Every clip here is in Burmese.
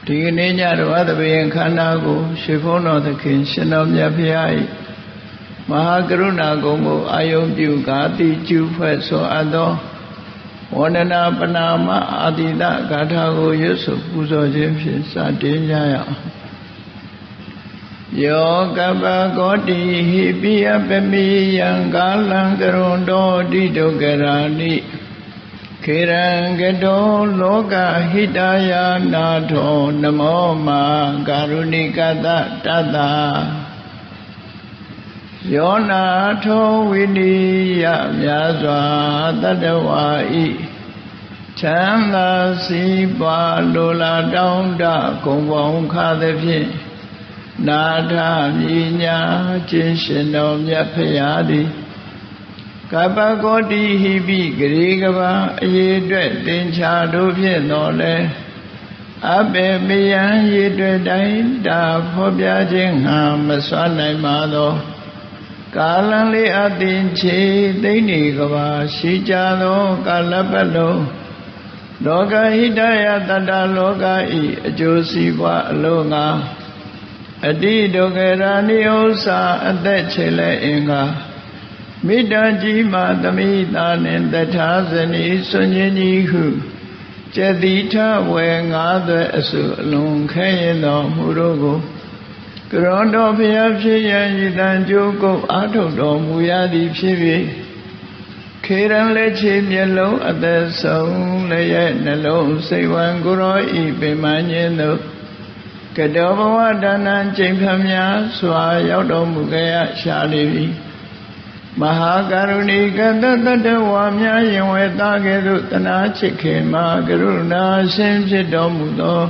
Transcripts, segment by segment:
ဒီကနေ့ညတော်အသဘင်ခန္ဓာကိုရှင်ဘုန်းတော်သခင်ရှင်တော်မြတ်ဖရာ၏မဟာကရုဏာကုံကိုအာယုံပြုကာတိကျူဖွဲ့ဆိုအပ်သောဝန္ဒနာပနာမအာတိတဂါထာကိုရွတ်ဆိုပူဇော်ခြင်းဖြင့်စတင်ကြရအောင်ယောကပ္ပကောတိဟိပိယပမိယံကာလံကရွန်တောတိဒုက္ခရာနိခေရံကတောလောကဟိတယာနာထောနမောမာကာရုဏိကတတတယောနာထောဝိနိယမြတ်စွာတတဝါဤချမ်းသာစီးပွားလိုလားတောင်းတဂုံပေါင်းခါသဖြင့်နာထမြညာခြင်းရှင်တော်မြတ်ဖရာသည်ကပ္ပကောတိဟိပိဂရေကဘာအရေအတွက်တင်ချာတို့ဖြင့်တော်လဲအဘေမယံရေအတွက်တိုင်းတာဖော်ပြခြင်းငါမစွမ်းနိုင်ပါသောကာလံလေးအတင်ချေသိမ့်နေကဘာရှိကြသောကာလပတ်လုံးလောကဟိတယတတ္တလောကဤအကျိုးစီးပွားအလုံးငါအတိဒုက္ခရာနိဥ္စာအသက်ချေလဲအင်္ဂါမိတ္တကြီးမာသမိတာနှင့်တထာဇနီဆွန်ခြင်းကြီးဟုကျတိထဝေငါးသွဲအစုအလုံးခဲရင်တော်မူတို့ကိုကရွန်တော်ဖျားဖြစ်ရန်ဤတန်ကြိုးကုပ်အားထုတ်တော်မူရသည်ဖြစ်၍ခေရန်လက်ချေမျက်လုံးအသက်ဆုံးလည်းရဲ့နှလုံးစိတ်ဝံကိုရောဤပင်မခြင်းတို့ကတောဘဝဒါနံကျင့်ဖျားများစွာရောက်တော်မူကြရရှာလိမ့်မည်မဟာကရုဏီကတတတဝါများရင်ဝဲသားကဲ့သို့တနာချစ်ခင်မှာကရုဏာရှင်ဖြစ်တော်မူသော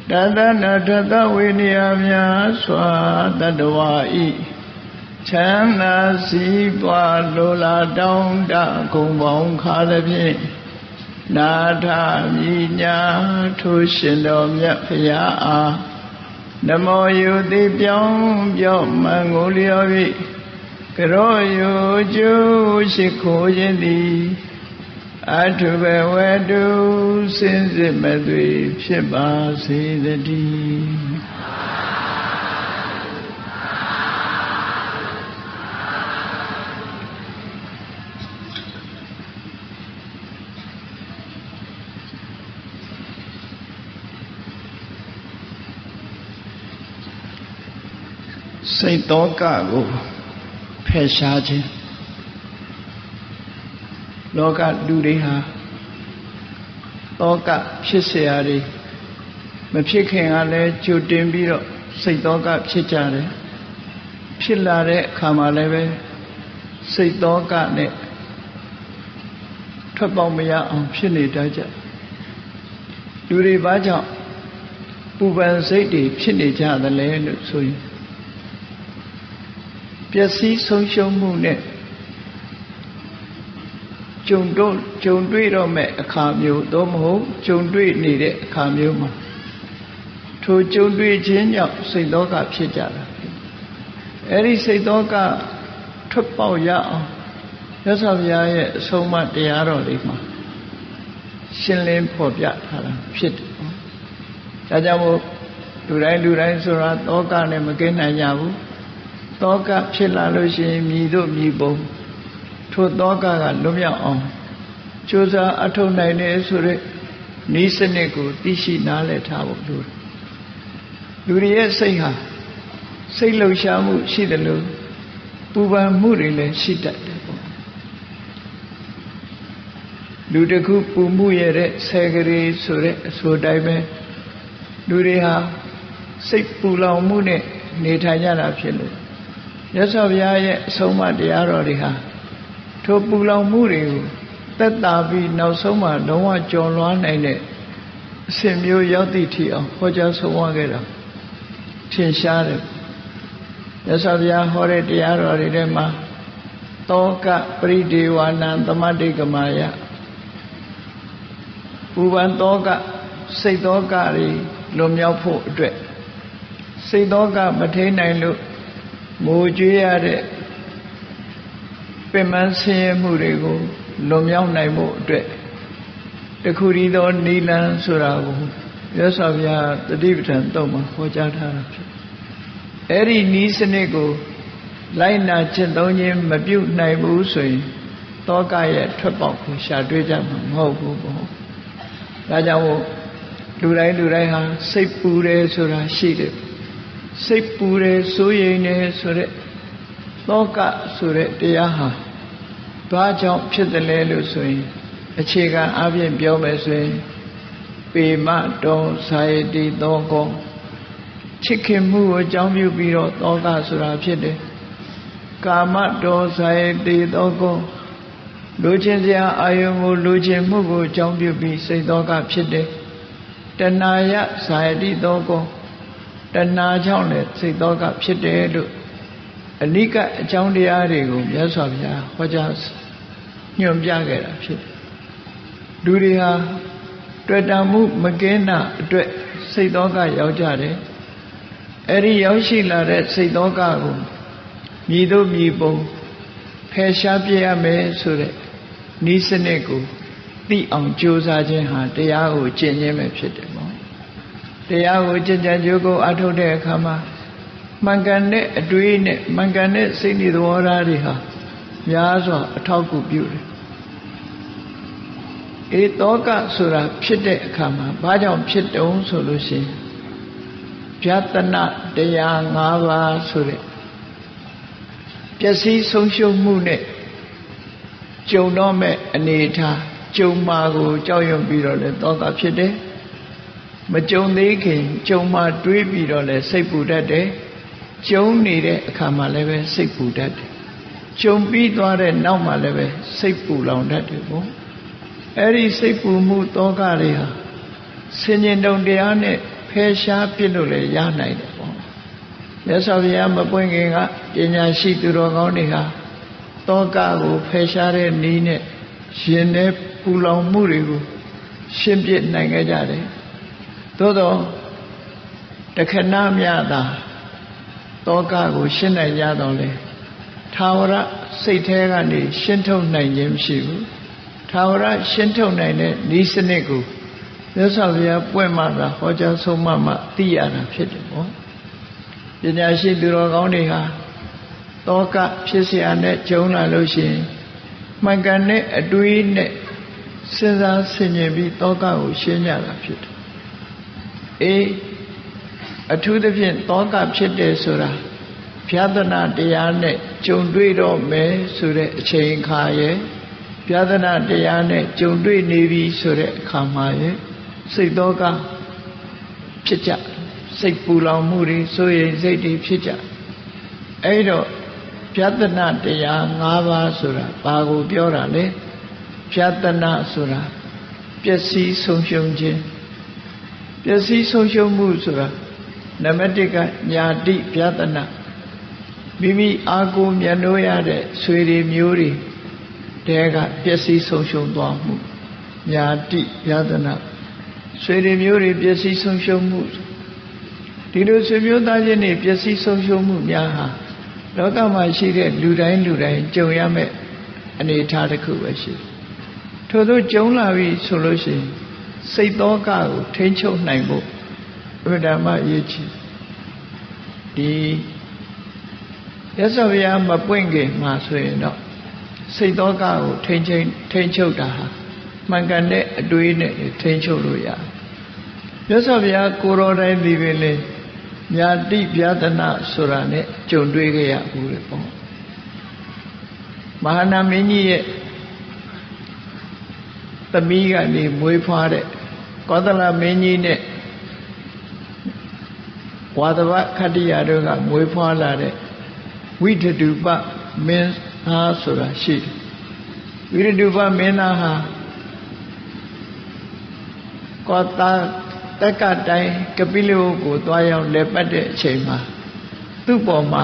တသနာထသဝိနည်းများစွာတတဝါဤချမ်းသာစီးပွားလိုလားတောင်းတဂုံပေါင်းခါသဖြင့်နာထမြညာထိုရှင်တော်မြတ်ဖရာအားနမောယုတိပြောင်းပြော့မှန်ကိုလျော်၍ကရောယုကျိုးရှိခိုးခြင်းသည်အထုဘဝတုစင်စစ်မသွေဖြစ်ပါစေတည်းစိတ်တောကကိုဖယ်ရှားခြင်းလောကလူတွေဟာတောကဖြစ်เสียတွေမဖြစ်ခင်ကလည်းကြိုတင်ပြီးတော့စိတ်တောကဖြစ်ကြတယ်ဖြစ်လာတဲ့အခါမှာလည်းပဲစိတ်တောကနဲ့ထွက်ပေါက်မရအောင်ဖြစ်နေတတ်ကြလူတွေဘာကြောင့်ပူပန်စိတ်တွေဖြစ်နေကြသလဲလို့ဆိုရင်ပျက်စီးဆုံးရှုံးမှုနဲ့ကြုံတွေ့တော့မဲ့အခါမျိုးသို့မဟုတ်ကြုံတွေ့နေတဲ့အခါမျိုးမှာထိုကြုံတွေ့ခြင်းကြောင့်စိတ်သောကဖြစ်ကြတာအဲ့ဒီစိတ်သောကထွက်ပေါက်ရအောင်မြတ်စွာဘုရားရဲ့အဆုံးအမတရားတော်တွေမှာရှင်းလင်းဖော်ပြထားတာဖြစ်တယ်။ဒါကြောင့်မို့လူတိုင်းဆိုတာသောကနဲ့မကင်းနိုင်ကြဘူးတောကဖြစ်လာလို့ရှိရင်မြည်တို့မြည်ပုံထိုတောကလွတ်မြောက်အောင်ကြိုးစားအထောက်နိုင်တယ်ဆိုတဲ့ဤစနစ်ကိုသိရှိနားလည်ထားဖို့လိုတယ်လူတွေရဲ့စိတ်ဟာစိတ်လှုပ်ရှားမှုရှိတယ်လို့ပူပန်မှုတွေလည်းရှိတတ်တယ်ပေါ့လူတစ်ခုပူမှုရတဲ့ဆယ်ကလေးဆိုတဲ့အဆိုတိုင်းပဲလူတွေဟာစိတ်ပူလောင်မှုနဲ့နေထိုင်ကြတာဖြစ်လို့မြတ်စွာဘုရားရဲ့အဆုံးအမတရားတော်တွေဟာထိုပူလောင်မှုတွေကိုသက်သာပြီးနောက်ဆုံးမှလုံးဝကျော်လွှားနိုင်တဲ့အစဉ်မျိုးရောက်သည့်ထိအောင်ဟောကြားဆုံးမခဲ့တာထင်ရှားတယ်မြတ်စွာဘုရားဟောတဲ့တရားတော်တွေထဲမှာတောကပရိဒေဝနာသမတိကမာယပူပန်တောကစိတ်တောကတွေလွန်မြောက်ဖို့အတွက်စိတ်တောကမထိန်နိုင်လို့ငိုကြွေးရတဲ့ပင်မဆင်းရဲမှုတွေကိုလွန်မြောက်နိုင်ဖို့အတွက်တခုတည်းသောနိလန်ဆိုတာကို မြတ်စွာဘုရားတတိပဋ္ဌာန်သုံးမှာဟောကြားထားတာဖြစ်အဲ့ဒီနည်းစနစ်ကိုလိုက်နာကျင့်သုံးခြင်းမပြုနိုင်ဘူးဆိုရင်တောကရဲ့ထွက်ပေါက်ကိုရှာတွေ့ကြမှာမဟုတ်ဘူးပေါ့ဒါကြောင့်လူတိုင်းဟာစိတ်ပူတယ်ဆိုတာရှိတယ်စိတ်ပူတယ်စိုးရိမ်တယ်ဆိုတဲ့တောကဆိုတဲ့တရားဟာဘာကြောင့်ဖြစ်တယ်လဲလို့ဆိုရင်အခြေခံအပြင်ပြောမယ်ဆိုရင်ပေမတောဇာယတိတောကောချစ်ခင်မှုကိုအကြောင်းပြုပြီးတော့တောကဆိုတာဖြစ်တယ်ကာမတောဇာယတိတောကောလူချင်းစရာအာယုံကိုလူချင်းမှုကိုအကြောင်းပြုပြီးစိတ်တောကဖြစ်တယ်တဏှာယဇာယတိတောကောတဏှာကြောင့်လည်းစိတ်တောကဖြစ်တယ်လို့အနိကအကြောင်းတရားတွေကိုမြတ်စွာဘုရားဟောကြားညွှန်ပြခဲ့တာဖြစ်တယ်လူတွေဟာတွေ့တာမှုမကင်းတာအတွက်စိတ်တောကရောက်ကြတယ်အဲ့ဒီရောက်ရှိလာတဲ့စိတ်တောကကိုမြည်တို့မြည်ပုံဖယ်ရှားပြရမယ်ဆိုတဲ့ဤစနစ်ကိုသိအောင်ကြိုးစားခြင်းဟာတရားကိုကျင့်ခြင်းပဲဖြစ်တယ်ပေါ့တရားကိုကြင်ကြံကြိုးကိုအထုတ်တဲ့အခါမှာမှန်ကန်တဲ့အတွေးနဲ့မှန်ကန်တဲ့စိတ်နဲ့သဘောထားတွေဟာများစွာအထောက်အကူပြုတယ်ဧတောကဆိုတာဖြစ်တဲ့အခါမှာဘာကြောင့်ဖြစ်တုံးဆိုလို့ရှိရင်ဗျာတနာတရား၅ပါးဆိုတဲ့ပျက်စီးဆုံးရှုံးမှုနဲ့ကြုံတော့မဲ့အနေထားကြုံမှာကိုကြောက်ရွံ့ပြီးတော့လဲတောကဖြစ်တယ်မကြုံသေးခင်ကြုံမှာတွေးပြီးတော့လဲစိတ်ပူတတ်တယ်ကြုံနေတဲ့အခါမှာလည်းပဲစိတ်ပူတတ်တယ်ကြုံပြီးသွားတဲ့နောက်မှာလည်းပဲစိတ်ပူလောင်တတ်တယ်ပေါ့အဲ့ဒီစိတ်ပူမှုတောကတွေဟာဆင်ញင်တုံတရားနဲ့ဖယ်ရှားပြစ်လို့လည်းရနိုင်တယ်ပေါ့မြတ်စွာဘုရားမပွင့်ခင်ကပညာရှိသူတော်ကောင်းတွေဟာတောကကိုဖယ်ရှားတဲ့နည်းနဲ့ရှင်တဲ့ပူလောင်မှုတွေကိုရှင်းပြနိုင်ခဲ့ကြတယ်သို့တော့တခဏမြတာတောကကိုရှင်းနိုင်ကြတော့လေထာဝရစိတ်ထဲကနေရှင်းထုတ်နိုင်ခြင်းမရှိဘူးထာဝရရှင်းထုတ်နိုင်တဲ့ဤစနစ်ကိုမြတ်စွာဘုရားပွင့်မှသာဟောကြားဆုံးမှသိရတာဖြစ်တယ်ပေါ့ပညာရှိသူတော်ကောင်းတွေဟာတောကဖြစ်เสียနဲ့ဂျုံလာလို့ရှိရင်မှန်ကန်တဲ့အတွေးနဲ့စဉ်းစားဆင်ခြင်ပြီးတောကကိုရှင်းကြတာဖြစ်တယ်အထူးသဖြင့်တောကဖြစ်တယ်ဆိုတာဗျာဒနာတရားနဲ့ကြုံတွေ့တော့မယ်ဆိုတဲ့အချိန်အခါရဲ့ဗျာဒနာတရားနဲ့ကြုံတွေ့နေပြီဆိုတဲ့အခါမှာရဲ့စိတ်တောကဖြစ်ကြစိတ်ပူလောင်မှုတွေစိုးရိမ်စိတ်တွေဖြစ်ကြအဲ့တော့ဗျာဒနာတရား၅ပါးဆိုတာဘာကိုပြောတာလဲဗျာဒနာဆိုတာပျက်စီးဆုံးရှုံးခြင်းပျက်စီးဆုံးရှုံးမှုဆိုတာနံပါတ်1ကညာတိဗျာဒနာမိမိအာကိုမြတ်လို့ရတဲ့ဆွေတွေမျိုးတွေတဲကပျက်စီးဆုံးရှုံးသွားမှုညာတိဗျာဒနာဆွေတွေမျိုးတွေပျက်စီးဆုံးရှုံးမှုဒီလိုဆွေမျိုးသားချင်းတွေပျက်စီးဆုံးရှုံးမှုများဟာလောကမှာရှိတဲ့လူတိုင်းကြုံရမယ့်အနေအထားတစ်ခုပဲရှိတယ်ထို့သောကြုံလာပြီဆိုလို့ရှိရင်စိတ်တောကကိုထိန်းချုပ်နိုင်ဖို့အမှန်တမ်းအရေးကြီးဒီရသော်ဗျာမပွင့်ခင်မှာဆိုရင်တော့စိတ်တောကကိုထိန်းချုပ်တာဟာမှန်ကန်တဲ့အတွေးနဲ့ထိန်းချုပ်လို့ရတယ်ရသော်ဗျာကိုရောတိုင်းဒီပင်လေညာတိဗျာဒနာဆိုတာနဲ့ကြုံတွေ့ခဲ့ရဘူးလေပေါ့မဟာနာမင်းကြီးရဲ့သမီးကနေမွေးဖွားတဲ့ကောသလမင်းကြီးနဲ့ဝါသဝခတ္တိယတို့ကမွေးဖွားလာတဲ့ဝိထတုပမင်းသားဆိုတာရှိတယ်ဝိထတုပမင်းသားဟာကောတာတက္ကတိုင်းကပိလဝုကိုသွားရောက်လည်ပတ်တဲ့အချိန်မှာသူ့ပေါ်မှာ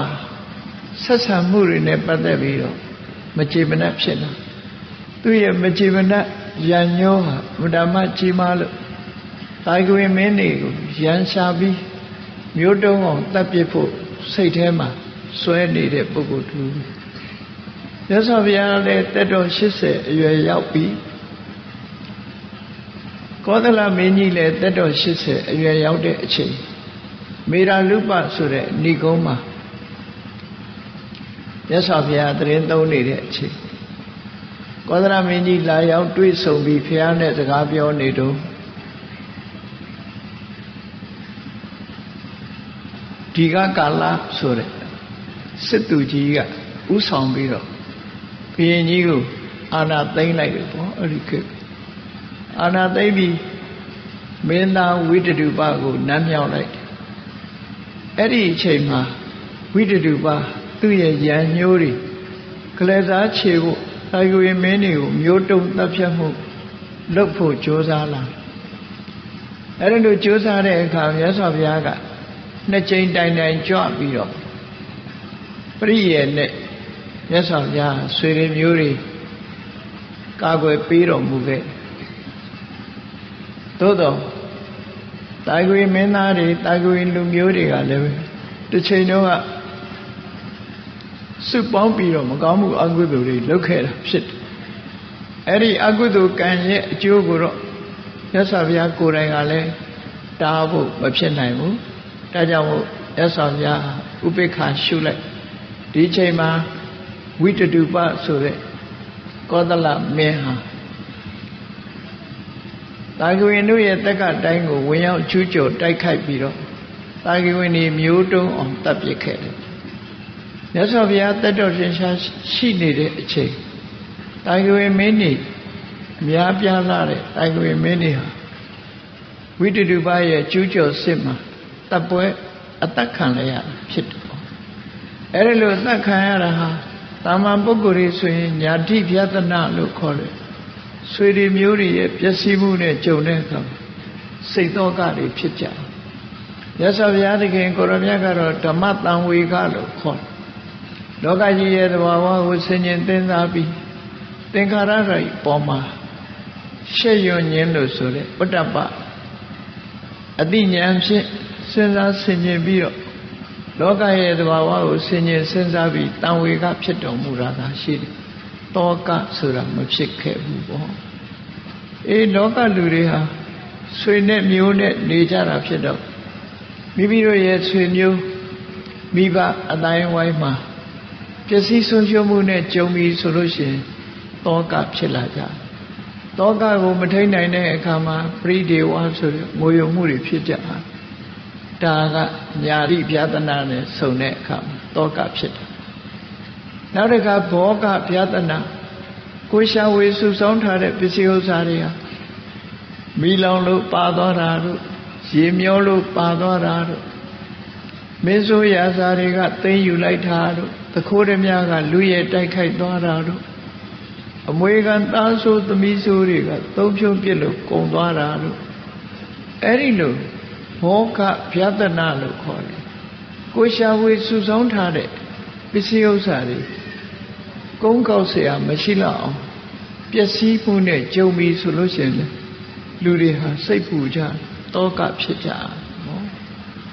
ဆက်ဆံမှုတွေနဲ့ပတ်သက်ပြီးတော့မကြေမနက်ဖြစ်လာသူ့ရဲ့မကြေမနက်ရန်ညောဟာဗုဒ္ဓမကြီးမားလို့တာဂဝေမင်းတွေကိုရန်ရှာပြီးမျိုးတုံးအောင်တပ်ပစ်ဖို့စိတ်ထဲမှာစွဲနေတဲ့ပုဂ္ဂိုလ်တူမြတ်စွာဘုရားလည်းတက်တော်80အရွယ်ရောက်ပြီး ကောသလမင်းကြီးလည်းတက်တော်80အရွယ်ရောက်တဲ့အချိန်မေရာလုပဆိုတဲ့ဏိကုံးမှာမြတ်စွာဘုရားတရင်သုံးနေတဲ့အချိန်ကောသလမင်းကြီးလာရောက်တွေ့ဆုံပြီးဘုရားနဲ့စကားပြောနေတော့ဒီကကာလဆိုတဲ့စစ်သူကြီးကဥဆောင်ပြီးတော့ဘုရင်ကြီးကိုအာဏာသိမ်းလိုက်တယ်ပေါ့အဲ့ဒီခေတ်အာဏာသိမ်းပြီးမင်းသားဝိတ္တုပကိုနမ်းမြောက်လိုက်တယ်အဲ့ဒီအချိန်မှာဝိတ္တုပသူ့ရဲ့ရန်ညိုးတွေကလေးစားခြေဖို့တာယွေမင်းတွေကိုမျိုးတုံတပ်ဖြတ်မှုလုပ်ဖို့ကြိုးစားလာအဲ့ဒါလိုကြိုးစားတဲ့အခါမြတ်စွာဘုရားကနှစ်ကြိမ်တိုင်တိုင်ကြွပြီးတော့ပရိယေနဲ့မြတ်စွာဘုရားဆွေတွေမျိုးတွေကာကွယ်ပေးတော်မူခဲ့သို့တော့တာယွေမင်းသားတွေတာယွေလူမျိုးတွေကလည်းတစ်ချိန်တော့ကစုပေါင်းပြီးတော့မကောင်းမှုအကုသိုလ်တွေလုပ်ခဲ့တာဖြစ်တယ်အဲ့ဒီအကုသိုလ်ကံရဲ့အကျိုးကိုတော့မြတ်စွာဘုရားကိုယ်တိုင်ကလည်းတားဖို့မဖြစ်နိုင်ဘူးဒါကြောင့်မို့မြတ်စွာဘုရားဥပိ္ပခာရှုလိုက်ဒီချိန်မှာဝိတ္တုပဆိုတဲ့ကောသလမင်းဟာတာဂိဝင်းတို့ရဲ့တက္ကတိုင်းကိုဝင်ရောက်ကျူးကျော်တိုက်ခိုက်ပြီးတော့တာဂိဝင်းတွေမျိုးတုံးအောင်တပ်ပစ်ခဲ့တယ်မြတ်စွာဘုရားတက်တော်ရှင်ရှားရှိနေတဲ့အချိန်တာဂိဝင်းမင်းကြီးအများပြားလာတဲ့တာဂိဝင်းမင်းကြီးဟာဝိတ္တုပရဲ့ကျူးကျော်စစ်မှာတပ်ပွဲအသက်ခံရတာဖြစ်တယ်ပေါ့အဲ့ဒါလိုအသက်ခံရတာဟာတာမန်ပုဂ္ဂိုလ်တွေဆိုရင်ညာတိပြဒနာလို့ခေါ်တယ်ဆွေတွေမျိုးတွေရဲ့ပျက်စီးမှုနဲ့ကြုံတဲ့အခါစိတ်သောကတွေဖြစ်ကြတယ်မြတ်စွာဘုရားသခင်ကိုရမြတ်ကတော့ဓမ္မတန်ဝေကလို့ခေါ်တယ်လောကကြီးရဲ့သဘာဝကိုဆင်ញင်သင်စားပြီးသင်္ခါရတွေပေါ်မှာရှေ့ရွံ့ခြင်းလို့ဆိုတဲ့ပတ္တပအတိဉာဏ်ဖြင့်စဉ်းစားဆင်ခြင်ပြီးတော့လောကရဲ့သဘာဝကိုဆင်ခြင်စဉ်းစားပြီးတန်ဝေကဖြစ်တော်မူတာသာရှိတယ်။တောကဆိုတာမဖြစ်ခဲ့ဘူးပေါ့။လောကလူတွေဟာဆွေနဲ့မျိုးနဲ့နေကြတာဖြစ်တော့မိမိတို့ရဲ့ဆွေမျိုးမိဘအတိုင်းဝိုင်းမှာပျက်စီးဆုံးရှုံးမှုနဲ့ကြုံပြီးဆိုလို့ရှိရင်တောကဖြစ်လာကြ။တောကကိုမထိန်နိုင်တဲ့အခါမှာပရိဒေဝဆိုတဲ့ငိုယုံမှုတွေဖြစ်ကြတာ။ဒါကညာတိပြဒနာနဲ့ဆုံတဲ့အခါမှာတောကဖြစ်တယ်နောက်တစ်ခါဘောကပြဒနာကိုရှာဝေစုဆောင်းထားတဲ့ပစ္စည်းဥစ္စာတွေဟာမိလောင်လို့ပါသွားတာတို့ရေမျောလို့ပါသွားတာတို့မင်းဆိုးရာဇာတွေကသိမ်းယူလိုက်တာတို့သခိုးဓမြကလူရဲ့တိုက်ခိုက်သွားတာတို့အမွေခံသားဆိုးသမီးဆိုးတွေကသုံးဖြုံးပြစ်လို့ကုံသွားတာတို့အဲ့ဒီလိုဘောကပြဒနာလို့ခေါ်တယ်ကိုရှာဝေစုဆောင်းထားတဲ့ပစ္စည်းဥစ္စာတွေကုန်းကောက်เสียမရှိတော့အောင်ပျက်စီးမှုနဲ့ကြုံပြီးဆိုလို့ရှိရင်လူတွေဟာစိတ်ပူကြတောကဖြစ်ကြနော်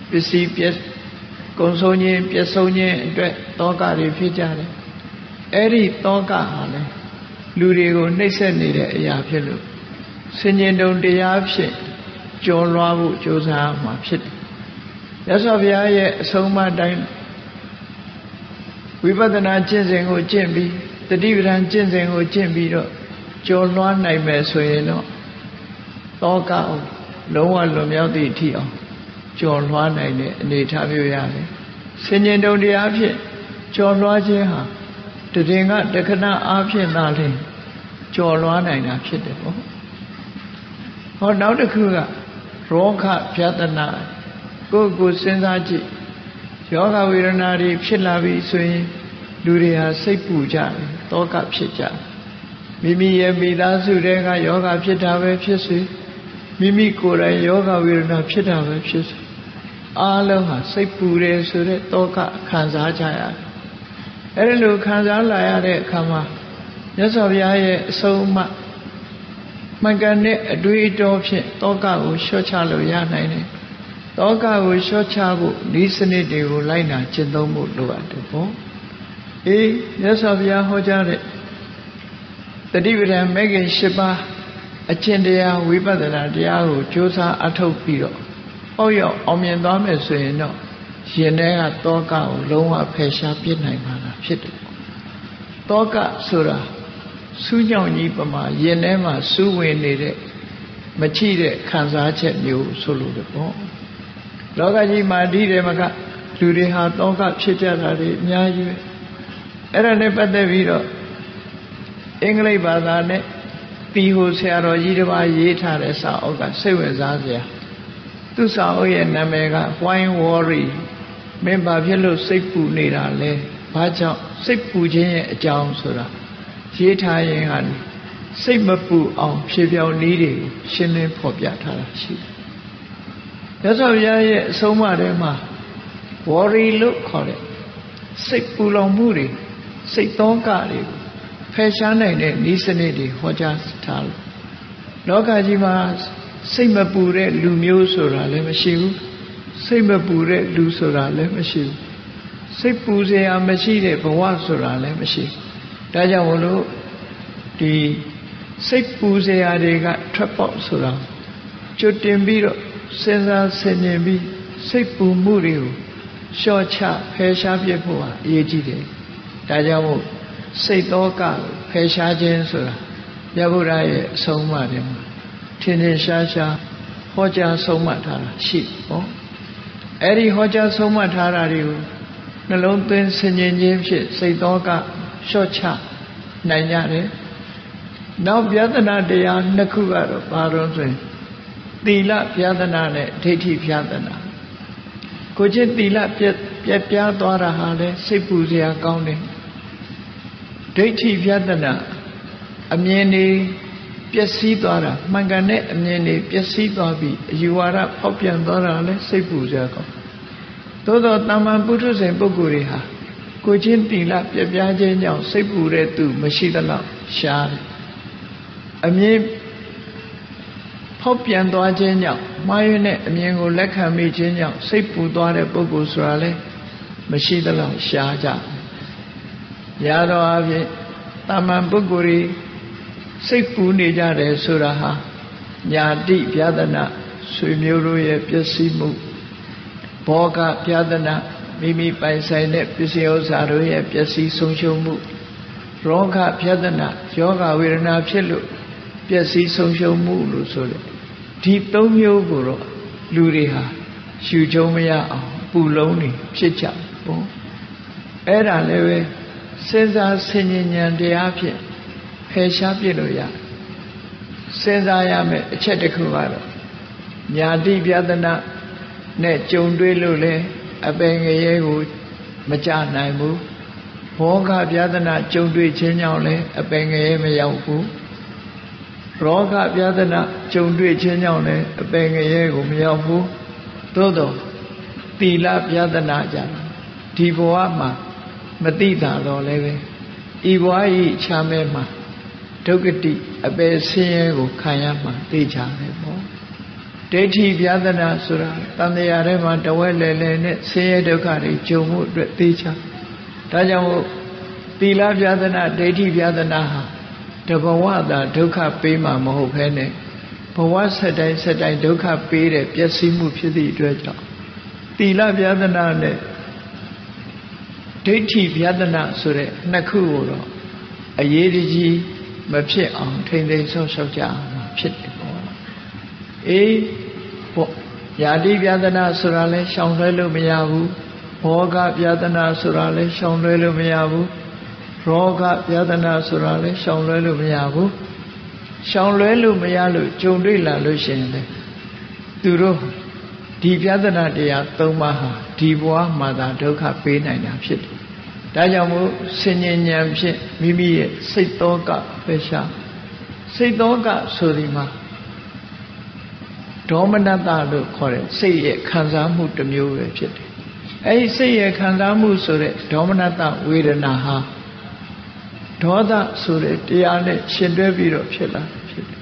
ပစ္စည်းပျက်ကုံဆုံးခြင်းပျက်ဆုံးခြင်းအတွက်တောကတွေဖြစ်ကြတယ်အဲ့ဒီတောကဟာလေလူတွေကိုနှိပ်စက်နေတဲ့အရာဖြစ်လို့ဆင်ញင်တုံတရားဖြစ်ကျော်လွှားဖို့ကြိုးစားမှာဖြစ်တယ်မြတ်စွာဘုရားရဲ့အဆုံးအမတိုင်းဝိပဿနာကျင့်စဉ်ကိုကျင့်ပြီးတတိပဌာန်ကျင့်စဉ်ကိုကျင့်ပြီးတော့ကျော်လွှားနိုင်မယ်ဆိုရင်တော့တောကအောင်လုံးဝလွန်မြောက်သည့်အထိအောင်ကျော်လွှားနိုင်တဲ့အနေအထားမျိုးရတယ်ဆင်ញင်တုံတရားဖြင့်ကျော်လွှားခြင်းဟာတည်ငါတခဏအားဖြင့်သာလျှင်ကျော်လွှားနိုင်တာဖြစ်တယ်ပေါ့ဟောနောက်တစ်ခုကရောဂပြဒနာကိုယ်စဉ်းစားကြည့်ယောဂဝေဒနာတွေဖြစ်လာပြီဆိုရင်လူတွေဟာစိတ်ပူကြတယ်တောကဖြစ်ကြမိမိရဲ့မိသားစုတွေကယောဂဖြစ်တာပဲဖြစ်စေမိမိကိုယ်တိုင်ယောဂဝေဒနာဖြစ်တာပဲဖြစ်စေအားလုံးဟာစိတ်ပူတယ်ဆိုတဲ့တောကခံစားကြရတယ်အဲ့ဒီလိုခံစားလာရတဲ့အခါမှာမြတ်စွာဘုရားရဲ့အဆုံးအမမှန်ကန်တဲ့အတွေ့အကြုံဖြင့်တောကကိုလျှော့ချလို့ရနိုင်တယ်တောကကိုလျှော့ချဖို့ဤစနစ်တွေကိုလိုက်နာကျင့်သုံးဖို့လိုအပ်တယ်ပေါ့မြတ်စွာဘုရားဟောကြားတဲ့တတိပဌာန်မဲ့ခင်၈ပါး အကျင့်တရားဝိပဿနာတရားကိုကြိုးစားအထောက်ပြီးတော့ပေါ့ရောက်အောင်မြင်သွားမယ်ဆိုရင်တော့ရင်ထဲကတောကကိုလုံးဝဖယ်ရှားပြစ်နိုင်မှာဖြစ်တယ်တောကဆိုတာစူးကြောင်ကြီးပမာရင်ထဲမှာစူးဝင်နေတဲ့မချိတဲ့ခံစားချက်မျိုးဆိုလို့ပေါ့လောကကြီးမှာဒီတယ်မကလူတွေဟာတောကဖြစ်ကြတာတွေအများကြီးပဲအဲ့ဒါနဲ့ပတ်သက်ပြီးတော့အင်္ဂလိပ်ဘာသာနဲ့တီဟိုဆရာတော်ကြီးတစ်ပါးရေးထားတဲ့စာအုပ်ကစိတ်ဝင်စားစရာသူစာအုပ်ရဲ့နာမည်က Why Worry မင်းဘာဖြစ်လို့စိတ်ပူနေတာလဲဘာကြောင့်စိတ်ပူခြင်းရဲ့အကြောင်းဆိုတာရေးထားရင်ဟာစိတ်မပူအောင်ဖြေပြောင်းနည်းတွေကိုရှင်းလင်းဖော်ပြထားတာရှိတယ်။မြတ်စွာဘုရားရဲ့အဆုံးအမထဲမှာ worry လို့ခေါ်တဲ့စိတ်ပူလောင်မှုတွေစိတ်သောကတွေကိုဖယ်ရှားနိုင်တဲ့နည်းစနစ်တွေဟောကြားထားလို့လောကကြီးမှာစိတ်မပူတဲ့လူမျိုးဆိုတာလည်းမရှိဘူးစိတ်မပူတဲ့လူဆိုတာလည်းမရှိဘူးစိတ်ပူစရာမရှိတဲ့ဘဝဆိုတာလည်းမရှိဘူးဒါကြောင့်မလို့ဒီစိတ်ပူစရာတွေကထွက်ပေါက်ဆိုတာကျွတ်တင်ပြီးတော့စဉ်းစားဆင်ခြင်ပြီးစိတ်ပူမှုတွေကိုလျှော့ချဖယ်ရှားပြဖို့ဟာအရေးကြီးတယ်ဒါကြောင့်မို့စိတ်သောကဖယ်ရှားခြင်းဆိုတာမြတ်ဗုဒ္ဓရဲ့အဆုံးအမတွေမှာထင်ထင်ရှားရှားဟောကြားဆုံးမထားတာရှိပေါ့အဲ့ဒီဟောကြားဆုံးမထားတာတွေကိုနှလုံးသွင်းဆင်ခြင်ခြင်းဖြင့်စိတ်သောကလျှော့ချနိုင်ကြတယ်နောက်ဗျာဒနာတရားနှစ်ခုကတော့ဘာလို့ဆိုရင်သီလဗျာဒနာနဲ့ဒိဋ္ဌိဗျာဒနာကိုချင်းသီလပြက်ပြားသွားတာဟာလေစိတ်ပူစရာကောင်းတယ်ဒိဋ္ဌိဗျာဒနာအမြင်တွေပျက်စီးသွားတာမှန်ကန်တဲ့အမြင်တွေပျက်စီးသွားပြီးအယူဝါဒဖောက်ပြန်သွားတာလဲစိတ်ပူစရာကောင်းသို့သောတမ္မာပုထုဇဉ်ပုဂ္ဂိုလ်တွေဟာကိုချင်းသီလပြက်ပြားခြင်းကြောင့်စိတ်ပူတဲ့သူမရှိသလောက်ရှားတယ်အမြင်ဖောက်ပြန်သွားခြင်းကြောင့်မှားယွင်းတဲ့အမြင်ကိုလက်ခံမိခြင်းကြောင့်စိတ်ပူသွားတဲ့ပုဂ္ဂိုလ်ဆိုတာလဲမရှိသလောက်ရှားကြရတော့အဖြစ်တမ္မာပုဂ္ဂိုလ်တွေစိတ်ပူနေကြတယ်ဆိုတာဟာညာတိဗျာဒနာဆွေမျိုးတို့ရဲ့ပျက်စီးမှုဘောဂဗျာဒနာမိမိပိုင်ဆိုင်တဲ့ပစ္စည်းဥစ္စာတို့ရဲ့ပျက်စီးဆုံးရှုံးမှုရောဂဗျာဒနာယောဂဝေဒနာဖြစ်လို့ပျက်စီးဆုံးရှုံးမှုလို့ဆိုတဲ့ဒီသုံးမျိုးကိုတော့လူတွေဟာရှုချုံမရအောင်ပူလုံးနေဖြစ်ကြပေါ့အဲ့ဒါလည်းပဲစဉ်းစားဆင်ခြင်ဉာဏ်တရားဖြင့်ဖယ်ရှားပြလို့ရစဉ်းစားရမယ်အချက်တစ်ခုကတော့ညာတိဗျာဒနာနဲ့ကြုံတွေ့လို့လဲအပင်ငရဲကိုမကြနိုင်ဘူးဘောဂဗျာဒနာကြုံတွေ့ခြင်းကြောင့်လဲအပင်ငရဲမရောက်ဘူးရောဂဗျာဒနာကြုံတွေ့ခြင်းကြောင့်လဲအပင်ငရဲကိုမရောက်ဘူးသို့တော့သီလဗျာဒနာကြဒီဘဝမှာမသိတာတော့လည်းပဲဤဘဝဤချမ်းမဲမှာဒုက္ခတိအပယ်ဆင်းရဲကိုခံရမှာသိချတယ်ပေါ့ဒိဋ္ဌိဗျာဒနာဆိုတာတန်တရားထဲမှာတဝဲလဲလဲနဲ့ဆင်းရဲဒုက္ခတွေကြုံမှုအတွက်သိချဒါကြောင့်သီလဗျာဒနာဒိဋ္ဌိဗျာဒနာဟာတဘဝသာဒုက္ခပေးမှာမဟုတ်ဘဲနဲ့ဘဝဆက်တိုင်းဆက်တိုင်းဒုက္ခပေးတဲ့ပျက်စီးမှုဖြစ်သည့်အတွက်ကြောင့်သီလဗျာဒနာနဲ့ဒိဋ္ဌိဗျာဒနာဆိုတဲ့နှစ်ခုကိုတော့အရေးကြီးမဖြစ်အောင်ထိမ့်သိမ်းဆောက်ရှောက်ကြအောင်ဖြစ်တယ်ပေါ့အေးပေါ့ယာတိဗျာဒနာဆိုတာလဲရှောင်လွှဲလို့မရဘူးဘောဂဗျာဒနာဆိုတာလဲရှောင်လွှဲလို့မရဘူးရောဂဗျာဒနာဆိုတာလဲရှောင်လွှဲလို့မရဘူးရှောင်လွှဲလို့မရလို့ကြုံတွေ့လာလို့ရှိရင်လေသူတို့ဒီဗျာဒနာတရား၃ပါးဟာဒီဘဝမှာသာဒုက္ခပေးနိုင်တာဖြစ်တယ်ဒါကြောင့်မို့ဆင်ញဉဏ်ဖြင့်မိမိရဲ့စိတ်သောကပဲရှာစိတ်သောကဆိုဒီမှာဒေါမနတလို့ခေါ်တဲ့စိတ်ရဲ့ခံစားမှုတစ်မျိုးပဲဖြစ်တယ်အဲဒီစိတ်ရဲ့ခံစားမှုဆိုတဲ့ဒေါမနတဝေဒနာဟာဒေါသဆိုတဲ့တရားနဲ့ရှင်တွဲပြီးတော့ဖြစ်လာဖြစ်တယ်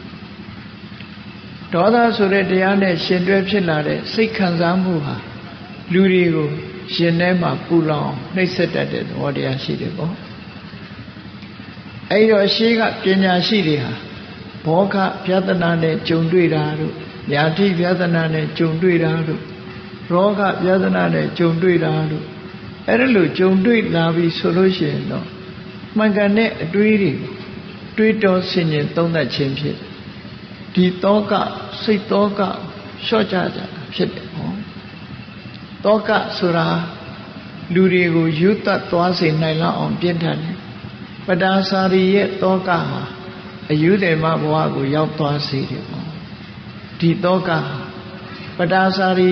ဒေါသဆိုတဲ့တရားနဲ့ရှင်တွဲဖြစ်လာတဲ့စိတ်ခံစားမှုဟာလူတွေကိုရှင်ထဲမှာပူလောင်နှိပ်စက်တတ်တဲ့သဘောတရားရှိတယ်ပေါ့အဲဒီတော့ရှေးကပညာရှိတွေဟာ ဘောဂပြဿနာနဲ့ကြုံတွေ့တာတို့ညာတိပြဿနာနဲ့ကြုံတွေ့တာတို့ရောဂပြဿနာနဲ့ကြုံတွေ့တာတို့အဲ့ဒါလို့ကြုံတွေ့လာပြီဆိုလို့ရှိရင်တော့မှန်ကန်တဲ့အတွေးတွေတွေးတောဆင်ခြင်သုံးသပ်ခြင်းဖြစ်ဒီတောကစိတ်တောကလျှော့ကြကြဖြစ်တယ်ဟောတောကဆိုတာလူတွေကိုယူတတ်သွားစေနိုင်လောက်အောင်ပြင်းထန်တယ်ပဒါစာရီရဲ့တောကဟာအယူတယ်မဘဝကိုရောက်သွားစေတယ်ဟောဒီတောကပဒါစာရီ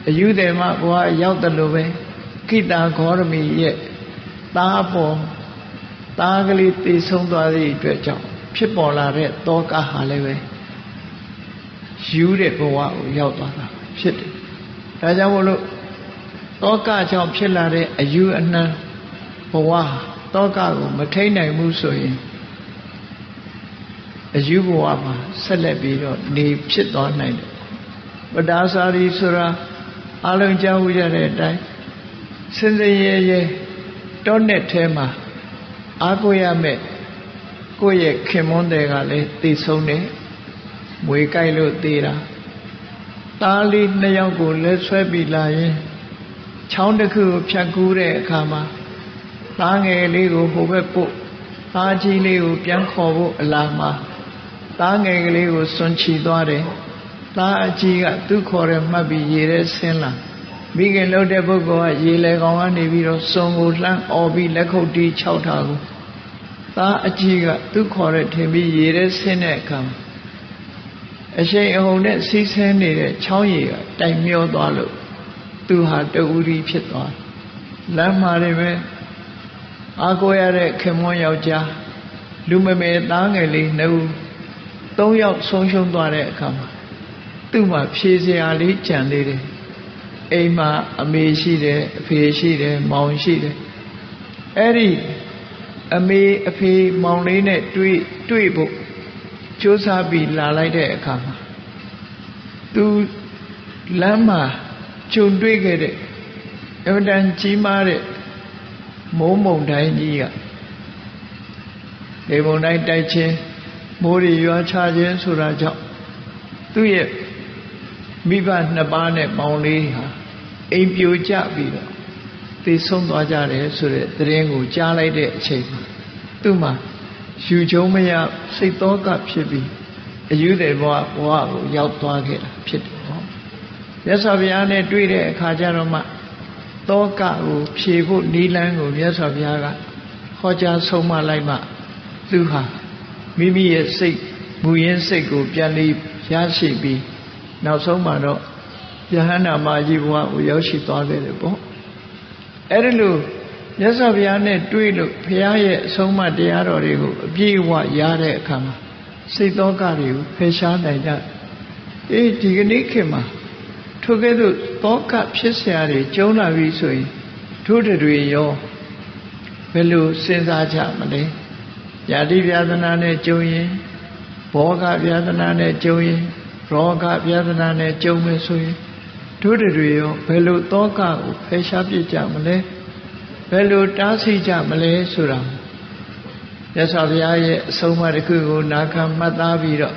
အယူတယ်မဘဝရောက်တယ်လို့ပဲခိတာဂေါရမီရဲ့သားပေါ်သားကလေးတည်ဆုံးသွားသည့်အတွက်ကြောင့်ဖြစ်ပေါ်လာတဲ့တောကဟာလည်းပဲယူတဲ့ဘဝကိုရောက်သွားတာဖြစ်တယ်ဒါကြောင့်မို့လို့တောကကြောင့်ဖြစ်လာတဲ့အယူအနှံဘဝတောကကိုမထိန်နိုင်ဘူးဆိုရင်အယူဘဝမှာဆက်လက်ပြီးတော့နေဖြစ်သွားနိုင်တယ်ပဒါစာရီဆိုတာအလုံးကြားဝကြတဲ့အတိုင်းစင်စင်ရဲရဲတောနဲ့ထဲမှာအားကိုးရမဲ့ကိုယ့်ရဲ့ခင်မွန်းတွေကလည်းသိဆုံးတယ်မွေကြိုက်လို့သေးတာသားလေးနှစ်ယောက်ကိုလက်ဆွဲပြီးလာရင်ချောင်းတစ်ခုကိုဖြတ်ကူးတဲ့အခါမှာသားငယ်လေးကိုဟိုဘက်ပို့သားကြီးလေးကိုပြန်ခေါ်ဖို့အလားမှာသားငယ်ကလေးကိုစွန့်ချီသွားတယ်သားအကြီးကသူ့ခေါ်တယ်မှတ်ပြီးရေထဲဆင်းလာမိခင်လှုပ်တဲ့ပုဂ္ဂိုလ်ကရေလေကောင်ကနေပြီးတော့စွန်ကိုလှမ်းអော်ပြီးလက်ခုပ်တီး6ထားကိုသားအကြီးကသူ့ခေါ်တဲ့ထင်ပြီးရေထဲဆင်းတဲ့အခါအရှိန်အဟုန်နဲ့စီးဆင်းနေတဲ့ချောင်းရည်ကတိုင်မျောသွားလို့သူဟာတူရီဖြစ်သွားလမ်းမှာတွေပဲအားကိုးရတဲ့ခင်မွန်းယောက်ျားလူမမေသားငယ်လေး2ဦး3ယောက်ဆုံးရှုံးသွားတဲ့အခါမှာသူ့မှာဖြေစရာလေးကြံသေးတယ်အိမ်မှာအမေရှိတယ်အဖေရှိတယ်မောင်ရှိတယ်အဲ့ဒီအမေအဖေမောင်လေးနဲ့တွေ့ဖို့ကြိုးစားပြီးလာလိုက်တဲ့အခါမှာသူလမ်းမှာကြုံတွေ့ခဲ့တဲ့အမှန်တန်ကြီးမားတဲ့မိုးမုန်တိုင်းကြီးကလေမုန်တိုင်းတိုက်ခြင်းမိုးတွေရွာချခြင်းဆိုတာကြောင့်သူ့ရဲ့မိဘ2ပါးနဲ့ပေါင်းလေးဟာအိမ်ပြိုကျပြီးတော့သိဆုံးသွားကြတယ်ဆိုတဲ့သတင်းကိုကြားလိုက်တဲ့အချိန်မှာသူ့မှာယူချုံမရစိတ်သောကဖြစ်ပြီးအယူတယ်ဘဝကိုရောက်သွားခဲ့တာဖြစ်တယ်ဟောမြတ်စွာဘုရားနဲ့တွေ့တဲ့အခါကျတော့မှသောကကိုဖြေဖို့နီးလန်းကိုမြတ်စွာဘုရားကဟောကြားဆုံးမလိုက်မှသူဟာမိမိရဲ့စိတ်မူရင်းစိတ်ကိုပြန်လေးရရှိပြီးနောက်ဆုံးမှာတော့ယဟန္တာမကြီးဘဝကိုရောက်ရှိသွားခဲ့တယ်ပေါ့အဲ့ဒီလိုမြတ်စွာဘုရားနဲ့တွေ့လို့ဘုရားရဲ့အဆုံးအမတရားတော်တွေကိုအပြည့်အဝရတဲ့အခါမှာစိတ်သောကတွေကိုဖယ်ရှားနိုင်ကြဒီကနေ့ခေတ်မှာထိုကဲ့သို့သောကဖြစ်เสียတွေကျုံလာပြီဆိုရင်ထို့တွေရောဘယ်လိုစဉ်းစားကြမလဲယာတိပြဒနာနဲ့ကြုံရင်ဘောဂပြဒနာနဲ့ကြုံရင်ရောဂပြဒနာနဲ့ကြုံမယ်ဆိုရင်ထို့တွေရောဘယ်လိုသောကကိုဖယ်ရှားပြစ်ကြမလဲဘယ်လိုတားဆီးကြမလဲဆိုတာမြတ်စွာဘုရားရဲ့အဆုံးအမတစ်ခုကိုနာခံမှတ်သားပြီးတော့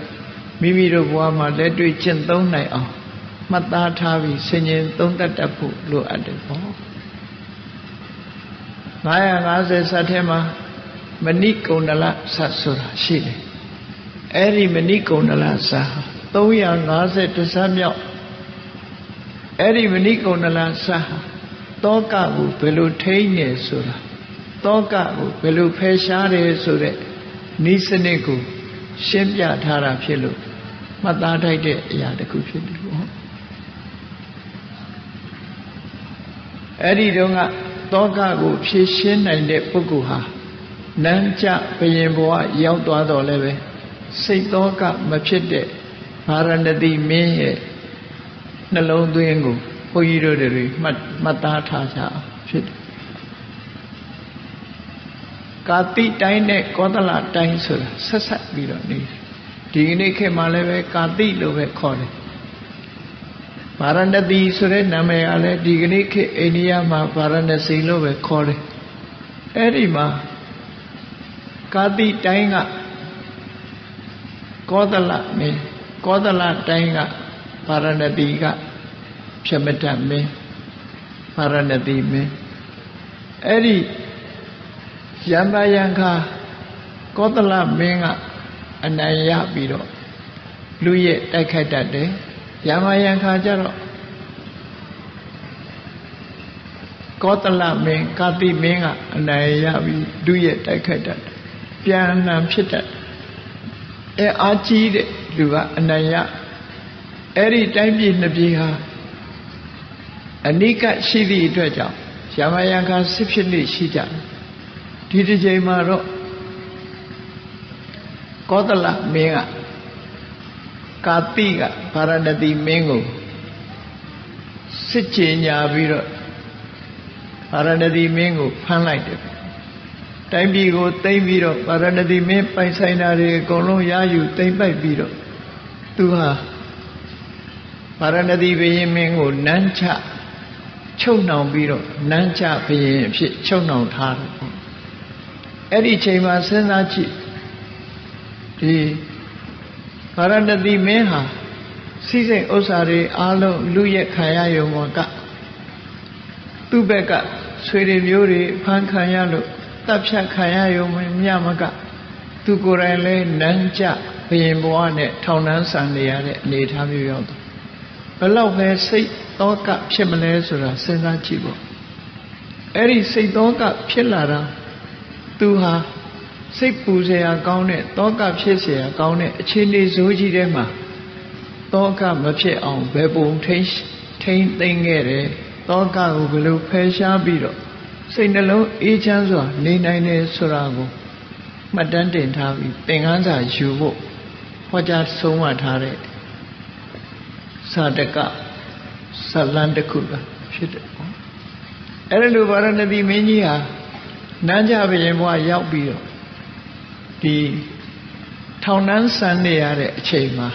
မိမိတို့ဘဝမှာလက်တွေ့ကျင့်သုံးနိုင်အောင်မှတ်သားထားပြီးဆင်ခြင်သုံးသပ်တတ်ဖို့လိုအပ်တယ်ပေါ့950ဇတ်ထဲမှာမဏိကုန္ဒလဇတ်ဆိုတာရှိတယ်အဲ့ဒီမဏိကုန္ဒလဇတ်350ဇတ်မြောက်အဲ့ဒီမဏိကုန္ဒလဇတ်တောကကိုဘယ်လိုထိန်းနေဆိုတာတောကကိုဘယ်လိုဖယ်ရှားတယ်ဆိုတဲ့ဤစနစ်ကိုရှင်းပြထားတာဖြစ်လို့မှတ်သားထိုက်တဲ့အရာတစ်ခုဖြစ်တယ်ပေါ့အဲ့ဒီတုန်းကတောကကိုဖြည့်ရှင်းနိုင်တဲ့ပုဂ္ဂိုလ်ဟာနန်းကျဘယင်ဘဝရောက်သွားတော့လည်းပဲစိတ်တောကမဖြစ်တဲ့ဗာရဏသီမင်းရဲ့နှလုံးသွင်းကိုဘုန်းကြီးတို့တွေမှတ်သားထားကြအောင်ဖြစ်တယ်ကာတိတိုင်းနဲ့ကောသလတိုင်းဆိုတာဆက်ဆက်ပြီးတော့နေတယ်ဒီကနေ့ခေတ်မှာလည်းပဲကာတိလို့ပဲခေါ်တယ်ဗာရဏသီဆိုတဲ့နာမည်ကလည်းဒီကနေ့ခေတ်အိန္ဒိယမှာဗာရဏစီလို့ပဲခေါ်တယ်အဲ့ဒီမှာကာတိတိုင်းက ကောသလမင်းကောသလတိုင်းကပါရဏသီကဖြမတမင်းပါရဏသီမင်းအဲ့ဒီယံပါယံခါကောသလမင်းကအနိုင်ရပြီးတော့လူရဲ့တိုက်ခိုက်တတ်တယ်ယံပါယံခါကျတော့ကောသလမင်းကာတိမင်းကအနိုင်ရပြီးလူရဲ့တိုက်ခိုက်တတ်တယ်ပြန်လှန်ဖြစ်တတ်အားကြီးတဲ့လူကအနိုင်ရအဲ့ဒီတိုင်းပြည်နှစ်ပြည်ဟာအနိကရှိသည့်အတွက်ကြောင့်ယမယံခါစစ်ဖြစ်နေရှိကြတယ်ဒီတစ်ချိန်မှာတော့ကောသလမင်းကကာတိကဗာရဏသီမင်းကိုစစ်ချေညာပြီးတော့ဗာရဏသီမင်းကိုဖမ်းလိုက်တယ်တိုင်းပြည်ကိုသိမ်းပြီးတော့ဗာရဏသီမင်းပိုင်ဆိုင်တာတွေအကုန်လုံးရယူသိမ်းပိုက်ပြီးတော့သူဟာဗာရဏသီဘုရင်မင်းကိုနန်းချချုပ်နှောင်ပြီးတော့နန်းချဘုရင်အဖြစ်ချုပ်နှောင်ထားတယ်ပေါ့အဲ့ဒီချိန်မှာစဉ်းစားကြည့်ဒီဗာရဏသီမင်းဟာစီးစိမ်ဥစ္စာတွေအားလုံးလူရက်ခံရရုံကသူ့ဘက်ကဆွေတွေမျိုးတွေဖမ်းခံရလို့တပ်ဖြတ်ခံရရုံမြမကသူကိုယ်တိုင်လဲနန်းကျဘုရင်ဘဝနဲ့ထောင်နှန်းဆန်နေရတဲ့အနေအထားမျိုးရောက်တယ်ဘလောက်ပဲစိတ်သောကဖြစ်မလဲဆိုတာစဉ်းစားကြည့်ပေါ့အဲ့ဒီစိတ်သောကဖြစ်လာတာသူဟာစိတ်ပူเสียကောင်းတဲ့သောကဖြစ်เสียကောင်းတဲ့အခြေအနေဇိုးကြီးထဲမှာသောကမဖြစ်အောင်ဘယ်ပုံထိန်းသိမ်းခဲ့တယ်သောကကိုဘယ်လိုဖယ်ရှားပြီးတော့စိတ်နှလုံးအေးချမ်းစွာနေနိုင်တယ်ဆိုတာကိုမှတ်တမ်းတင်ထားပြီးသင်ခန်းစာယူဖို့ဟောကြားဆုံးမထားတဲ့စာတကဇလန်တစ်ခုကဖြစ်တယ်ပေါ့အဲ့ဒါလိုဗာရဏသီမင်းကြီးဟာနန်းကြဘုရင်ဘဝရောက်ပြီးတော့ဒီထောင်နှန်းဆန်နေရတဲ့အချိန်မှာ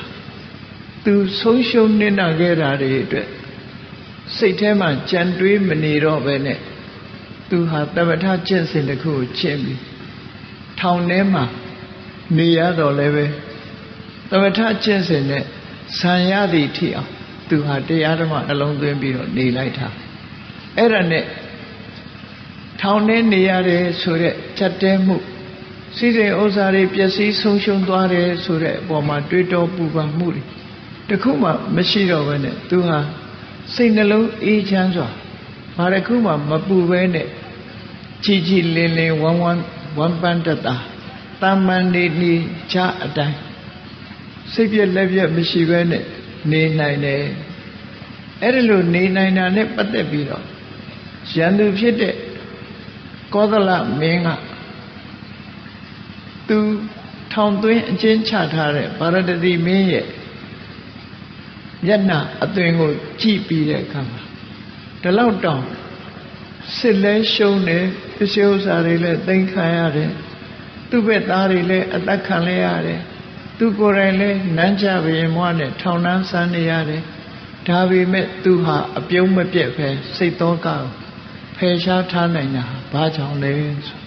သူဆုံးရှုံးနေနာခဲ့တာတွေအတွက်စိတ်ထဲမှာကြံတွေးမနေတော့ပဲနဲ့သူဟာတမထကျင့်စဉ်တစ်ခုကိုကျင့်ပြီးထောင်ထဲမှာနေရတော့လည်းပဲတမထကျင့်စဉ်နဲ့ဆံရသည့်ထိအောင်သူဟာတရားဓမ္မနှလုံးသွင်းပြီးတော့နေလိုက်တာအဲ့ဒါနဲ့ထောင်ထဲနေရတယ်ဆိုတဲ့ကြက်တဲမှုစီစဉ်ဥစ္စာတွေပျက်စီးဆုံးရှုံးသွားတယ်ဆိုတဲ့အပေါ်မှာတွေးတောပူပန်မှုတွေတခုမှမရှိတော့ဘဲနဲ့သူဟာစိတ်နှလုံးအေးချမ်းစွာဘာတစ်ခုမှမပူပဲနဲ့ကြည်ကြည်လင်းလင်းဝမ်းပန်းတတာတာမန်နေချအတိုင်းစိတ်ပြက်လက်ပြက်မရှိပဲနဲ့နေနိုင်တယ်အဲ့ဒါလိုနေနိုင်တာနဲ့ပတ်သက်ပြီးတော့ရန်သူဖြစ်တဲ့ကောသလမင်းကသူထောင်သွင်းအကျဉ်းချထားတဲ့ဗာရဏသီမင်းရဲ့မျက်နှာအသွင်ကိုကြည့်ပြီးတဲ့အခါမှာဒီလောက်တောင်စစ်လဲရှုံးတယ်ပစ္စည်းဥစ္စာတွေလည်းသိမ်းခံရတယ်သူ့ဘက်သားတွေလည်းအသက်ခံလဲရတယ်သူကိုယ်တိုင်လည်းနန်းချဘုရင်ဘဝနဲ့ထောင်နှန်းဆန်းနေရတယ်ဒါပေမဲ့သူဟာအပြုံးမပြတ်ပဲစိတ်သောကကိုဖယ်ရှားထားနိုင်တာဘာကြောင့်လဲဆို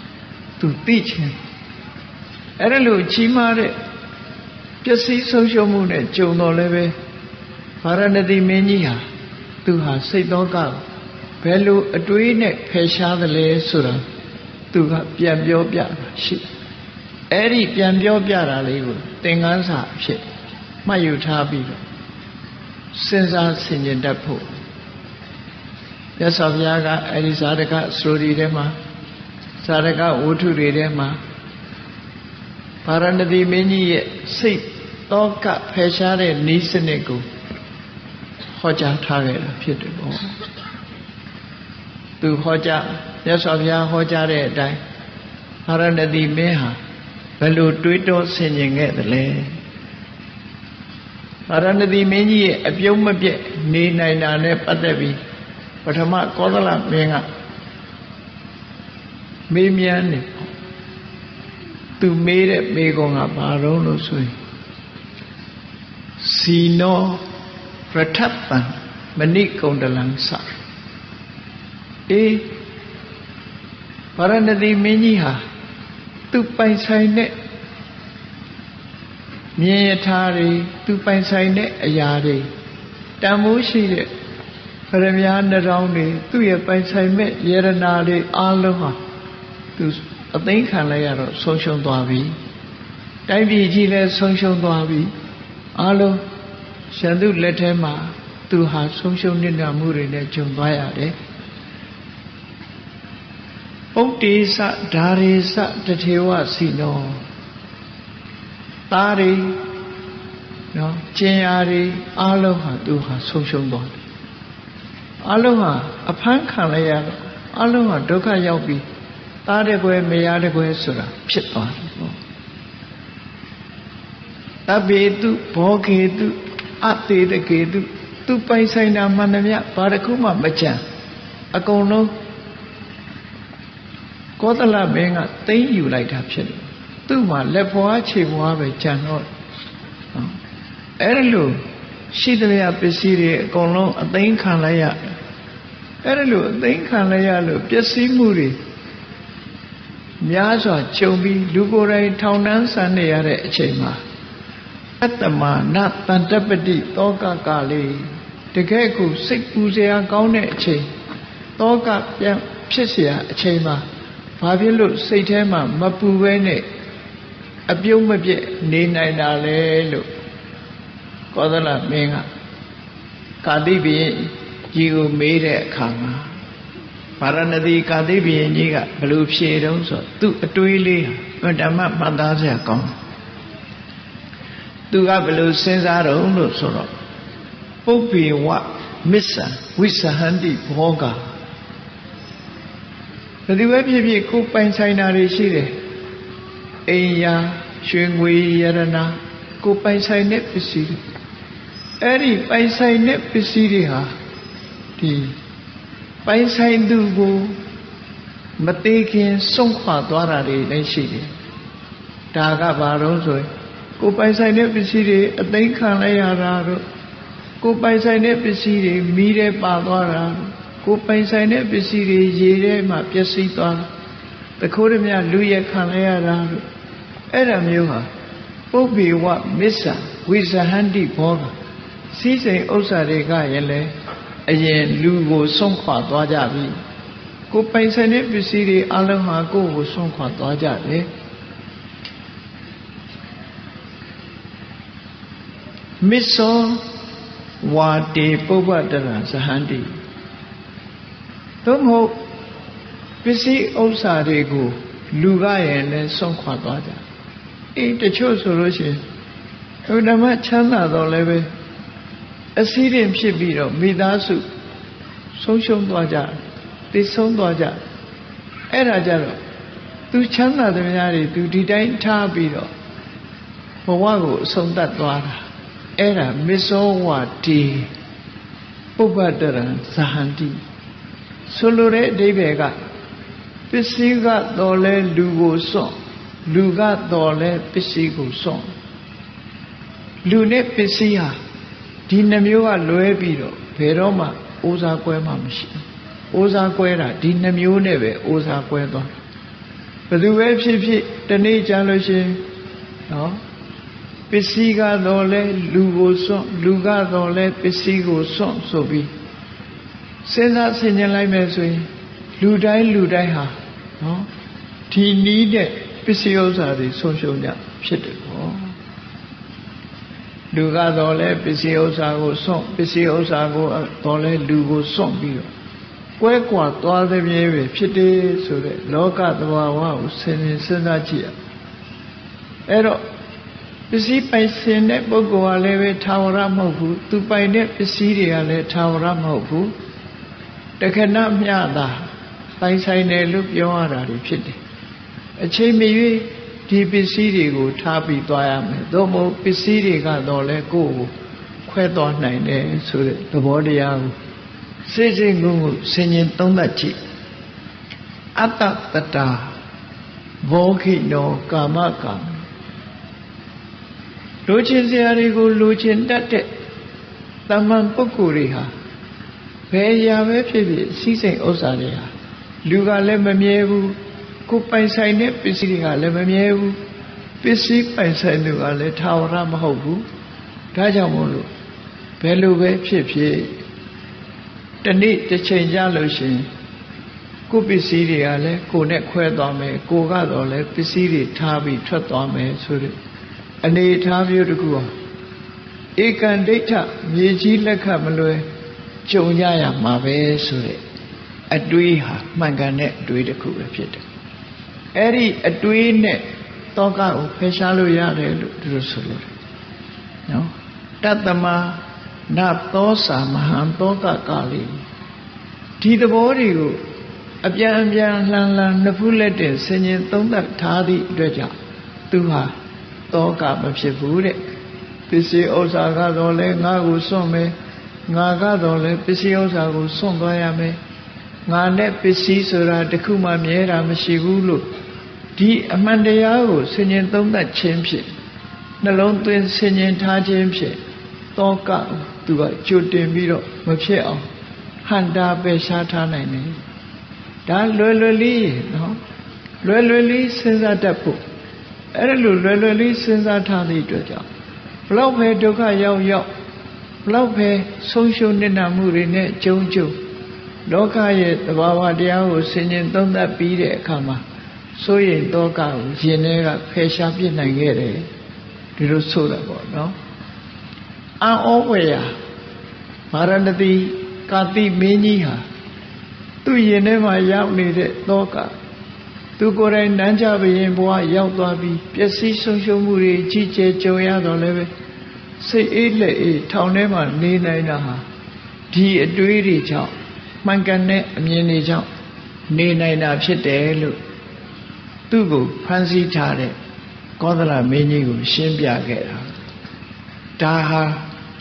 သူသိချင်းအဲ့ဒါလို့ကြီးမားတဲ့ပျက်စီးဆုံးရှုံးမှုနဲ့ကြုံတော်လည်းပဲဗာရဏသီမင်းကြီးဟာသူဟာစိတ်သောကဘယ်လိုအတွေးနဲ့ဖယ်ရှားသလဲဆိုတာသူကပြန်ပြောပြတာရှိအဲ့ဒီပြန်ပြောပြတာလေးကိုသင်ခန်းစာအဖြစ်မှတ်ယူထားပြီးတော့စဉ်းစားဆင်ခြင်တတ်ဖို့မြတ်စွာဘုရားကအဲ့ဒီဇာတကစတိုရီထဲမှာဇာတကဝတ္ထုတွေထဲမှာဗာရဏသီမင်းကြီးရဲ့စိတ်သောကဖယ်ရှားတဲ့နည်းစနစ်ကိုဟောကြားထားခဲ့တာဖြစ်တယ်ပေါ့သူဟောကြားမြတ်စွာဘုရားဟောကြားတဲ့အတိုင်းဗာရဏသီမင်းဟာဘယ်လိုတွေးတောဆင်ခြင်ခဲ့သလဲဗာရဏသီမင်းကြီးရဲ့အပြုံးမပြတ်နေနိုင်တာနဲ့ပတ်သက်ပြီးပထမကောသလမင်းကမေးမြန်းနေသူမေးတဲ့မေးခွန်းကဘာလို့လို့ဆိုရင်စီနောပထပ္ပံမဏိကုန္ဒလံစအေးဗာရဏသီမင်းကြီးဟာသူပိုင်ဆိုင်တဲ့ မြင်ရထားတွေသူပိုင်ဆိုင်တဲ့အရာတွေတန်ဖိုးရှိတဲ့ဗရမ ्या နှရောင်းတွေသူ့ရဲ့ပိုင်ဆိုင်မဲ့ယရနာတွေအားလုံးဟာသူအသိခံလိုက်ရတော့ဆုံးရှုံးသွားပြီတိုင်းပြည်ကြီးလည်းဆုံးရှုံးသွားပြီအားလုံးရန်သူလက်ထဲမှာသူဟာဆုံးရှုံးနေတာမှုတွေနဲ့ကြုံသွားရတယ်ပုတ္တိစဓာရေစတထေဝစီနောသားတွေနော်ကျင်ယာတွေအားလုံးဟာသူဟာဆုံးရှုံးသွားတယ်အားလုံးဟာအဖမ်းခံလိုက်ရတော့အားလုံးဟာဒုက္ခရောက်ပြီးသားတဲ့ကွယ်မယားတဲ့ကွယ်ဆိုတာဖြစ်သွားတယ်ပေါ့တပေတုဘောကေတုအတေတကေတုသူပိုင်ဆိုင်တာမှန်သမျှဘာတစ်ခုမှမကြံအကုန်လုံးကောသလမင်းကသိမ်းယူလိုက်တာဖြစ်တယ်သူ့မှာလက်ဖွားခြေဖွားပဲကြံတော့အဲ့ဒါလို့ရှိသမျှပစ္စည်းတွေအကုန်လုံးအသိမ်းခံလိုက်ရအဲ့ဒါလို့အသိမ်းခံလိုက်ရလို့ပျက်စီးမှုတွေများစွာကြုံပြီးလူကိုယ်တိုင်ထောင်နှန်းဆန်းနေရတဲ့အချိန်မှာအတ္တမာနတန္တပတိတောကကလေးတကယ်ကိုစိတ်ပူစရာကောင်းတဲ့အချိန်တောကပြန်ဖြစ်เสียအချိန်မှာဘာဖြစ်လို့စိတ်ထဲမှာမပူဘဲနဲ့အပြုံးမပြည့်နေနိုင်တာလဲလို့ကောသလမင်းကကာတိဘုရင်ကြီးကိုမေးတဲ့အခါမှာဗာရဏသီကာတိဘုရင်ကြီးကဘယ်လိုဖြေတုံးဆိုသူ့အတွေးလေးဟာဓမ္မမှတ်သားစရာကောင်းသူကဘယ်လိုစဉ်းစားတုံးလို့ဆိုတော့ပုပ္ပေဝမစ္ဆံဝိသဟန္တိဘောဂဘယ်သူပဲဖြစ်ဖြစ်ကိုပိုင်ဆိုင်တာတွေရှိတယ်အိမ်ယာရွှေငွေယရနာကိုပိုင်ဆိုင်တဲ့ပစ္စည်းအဲ့ဒီပိုင်ဆိုင်တဲ့ပစ္စည်းတွေဟာဒီပိုင်ဆိုင်သူကိုမသေးခင်ဆုံးခွာသွားတာတွေလည်းရှိတယ်ဒါကဘာလို့ဆိုရင်ကိုပိုင်ဆိုင်တဲ့ပစ္စည်းတွေအသိခံလိုက်ရတာတို့ကိုပိုင်ဆိုင်တဲ့ပစ္စည်းတွေမီးထဲပါသွားတာကိုပိုင်ဆိုင်တဲ့ပစ္စည်းတွေရေထဲမှာပျက်စီးသွားတခိုးရမြလူရက်ခံလိုက်ရတာတို့အဲ့ဒါမျိုးဟာပုပ္ပေဝမစ္ဆာဝိဇဟန္တိဘောကစီးစိမ်ဥစ္စာတွေကရင်လေအရင်လူကိုဆုံးခွာသွားကြပြီကိုပိုင်ဆိုင်တဲ့ပစ္စည်းတွေအလုံးဟာကိုယ့်ကိုဆုံးခွာသွားကြတယ်မစ္ဆောဝါတေပုပ္ပတရဇဟန္တိသို့မဟုတ်ပစ္စည်းဥစ္စာတွေကိုလူကရင်လည်းဆုံးခွာသွားကြတချို့ဆိုလို့ရှိရင်ဓမ္မချမ်းသာတော့လည်းပဲအစည်းရင်ဖြစ်ပြီးတော့မိသားစုဆုံးရှုံးသွားကြသိဆုံးသွားကြအဲ့ဒါကြတော့သူချမ်းသာသမျှတွေသူဒီတိုင်းထားပြီးတော့ဘဝကိုအဆုံးသတ်သွားတာအဲ့ဒါမစ္ဆောဝတိပုပ္ပတရံဇဟန္တိဆိုလိုတဲ့အဓိပ္ပာယ်ကပစ္စည်းကတော့လဲလူကိုစွန့်လူကတော့လဲပစ္စည်းကိုစွန့်လူနဲ့ပစ္စည်းဟာဒီနှမျိုးကလွဲပြီးတော့ဘယ်တော့မှအိုးစားကွဲမှမရှိအိုးစားကွဲတာဒီနှမျိုးနဲ့ပဲအိုးစားကွဲသွားဘယ်သူပဲဖြစ်ဖြစ်တနေ့ကြာလို့ရှိရင်နော်ပစ္စည်းကတော့လဲလူကိုစွန့်လူကတော့လဲပစ္စည်းကိုစွန့်ဆိုပြီးစဉ်းစားဆင်ခြင်လိုက်မယ်ဆိုရင်လူတိုင်းဟာနော်ဒီနည်းတဲ့ပစ္စည်းဥစ္စာတွေဆုံးရှုံးကြဖြစ်တယ်ပေါ့လူကတော့လဲပစ္စည်းဥစ္စာကိုစွန့်ပစ္စည်းဥစ္စာကိုတော့လဲလူကိုစွန့်ပြီးတော့ကွဲကွာသွားသည်မြဲပဲဖြစ်တယ်ဆိုတဲ့လောကသဘာဝကိုစဉ်းစားကြည့်ရအဲ့တော့ပစ္စည်းပိုင်ရှင်တဲ့ပုဂ္ဂိုလ်ကလည်းပဲထာဝရမဟုတ်ဘူးသူပိုင်တဲ့ပစ္စည်းတွေကလည်းထာဝရမဟုတ်ဘူးတခဏမျှတာပိုင်ဆိုင်တယ်လို့ပြောရတာဖြစ်တယ်အချိန်မရွေးဒီပစ္စည်းတွေကိုထားပြီးသွားရမယ်သို့မဟုတ်ပစ္စည်းတွေကတော့လည်းကိုယ့်ကိုခွဲသွားနိုင်တယ်ဆိုတဲ့သဘောတရားကိုစိတ်စဉ်ကိုဆင်ញင်သုံးသပ်ကြည့်အတ္တတတာဘောခိနောကာမကာမလိုချင်စရာတွေကိုလိုချင်တတ်တဲ့တမန်ပုဂ္ဂိုလ်တွေဟာဘယ်ရာပဲဖြစ်ဖြစ်စီးစိမ်ဥစ္စာတွေဟာလူကလည်းမမြဲဘူးကိုပိုင်ဆိုင်တဲ့ပစ္စည်းတွေကလည်းမမြဲဘူး ပစ္စည်းပိုင်ဆိုင်သူကလည်းထာဝရမဟုတ်ဘူးဒါကြောင့်မို့လို့ဘယ်လိုပဲဖြစ်ဖြစ်တနေ့တစ်ချိန်ကြလို့ရှိရင်ကိုယ်ပစ္စည်းတွေကလည်းကိုယ်နဲ့ခွဲသွားမယ်ကိုယ်ကတော့လည်းပစ္စည်းတွေထားပြီးထွက်သွားမယ်ဆိုတဲ့အနေထားမျိုးတစ်ခုဟာဧကံဒိဋ္ဌမြေကြီးလက်ခတ်မလွယ်ကြုံကြရမှာပဲဆိုတဲ့အတွေးဟာမှန်ကန်တဲ့အတွေးတစ်ခုပဲဖြစ်တယ်အဲ့ဒီအတွေးနဲ့တောကကိုဖယ်ရှားလို့ရတယ်လို့သူတို့ဆိုလို့နော်တတ္တမနသောစာမဟံတောကကာလိဒီသဘောတွေကိုအပြန်အပြန်လှန်လှန်နှစ်ဖူးလက်တဲ့ဆင်ញင်သုံးသပ်ထားသည့်အတွက်ကြောင့်သူဟာတောကမဖြစ်ဘူးတဲ့ပစ္စည်းဥစ္စာကတော့လဲငါ့ကိုစွန့်မယ်ငါကတော့လဲပစ္စည်းဥစ္စာကိုစွန့်သွားရမယ်ငါနဲ့ပစ္စည်းဆိုတာတခုမှမြဲတာမရှိဘူးလို့ဒီအမှန်တရားကိုဆင်ញင်သုံးသပ်ခြင်းဖြင့်နှလုံးသွင်းဆင်ញင်ထားခြင်းဖြင့်တောကသူကကြိုတင်ပြီးတော့မဖြစ်အောင်ဟန်တာပယ်ရှားထားနိုင်တယ်ဒါလွယ်လွယ်လေးနော်လွယ်လွယ်လေးစဉ်းစားတတ်ဖို့အဲ့လိုလွယ်လွယ်လေးစဉ်းစားထားသည့်အတွက်ကြောင့်ဘလောက်ပဲဒုက္ခရောက်ရောက်ဘလောက်ပဲဆုံးရှုံးနစ်နာမှုတွေနဲ့ကြုံလောကရဲ့သဘာဝတရားကိုဆင်ញင်သုံးသပ်ပြီးတဲ့အခါမှာစိုးရိမ်တောကကိုရင်ထဲကဖယ်ရှားပြစ်နိုင်ခဲ့တယ်ဒီလိုဆိုတာပေါ့နော်အံ့ဩဖွယ်ရာဗာရဏသီကာတိမင်းကြီးဟာသူ့ရင်ထဲမှာရောက်နေတဲ့တောကသူကိုယ်တိုင်နန်းကြဘရင်ဘဝရောက်သွားပြီးပျက်စီးဆုံးရှုံးမှုတွေကြီးကျယ်ကြုံရတော့လည်းပဲစိတ်အေးလက်အေးထောင်ထဲမှာနေနိုင်တာဟာဒီအတွေးတွေကြောင့်မှန်ကန်တဲ့အမြင်တွေကြောင့်နေနိုင်တာဖြစ်တယ်လို့သူ့ကိုဖန်ဆီးထားတဲ့ကောသလမင်းကြီးကိုရှင်းပြခဲ့တာဒါဟာ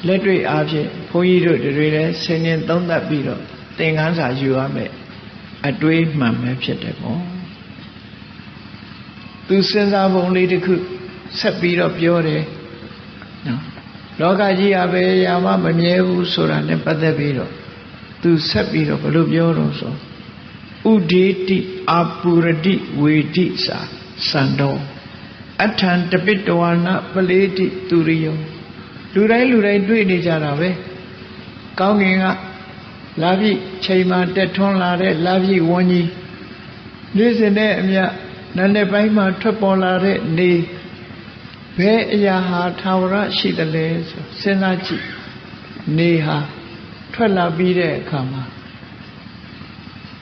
လက်တွေ့အားဖြင့်ဘုန်းကြီးတို့တွေလည်းဆင်ញင်သုံးသပ်ပြီးတော့သင်ခန်းစာယူရမယ်အတွေးမှန်ပဲဖြစ်တယ်ပေါ့သူစဉ်းစားပုံလေးတစ်ခုဆက်ပြီးတော့ပြောတယ်နော်လောကကြီးဟာပဲရာမမမြဲဘူးဆိုတာနဲ့ပတ်သက်ပြီးတော့သူဆက်ပြီးတော့ဘယ်လိုပြောတော့ဆိုဥဒေတိအာပုရတိဝေတိစာစံတော်အထံတပိတဝါနပလေတိသူရိယောလူတိုင်းတွေ့နေကြတာပဲကောင်းကင်ကလာပြီချိန်မှတက်ထွန်းလာတဲ့လာပြီဝန်းကြီးနေ့စဉ်နဲ့အမျှနန်းတဲ့ပိုင်းမှာထွက်ပေါ်လာတဲ့နေဘယ်အရာဟာထာဝရရှိတယ်လဲဆိုစဉ်းစားကြည့်နေဟာထွက်လာပြီးတဲ့အခါမှာ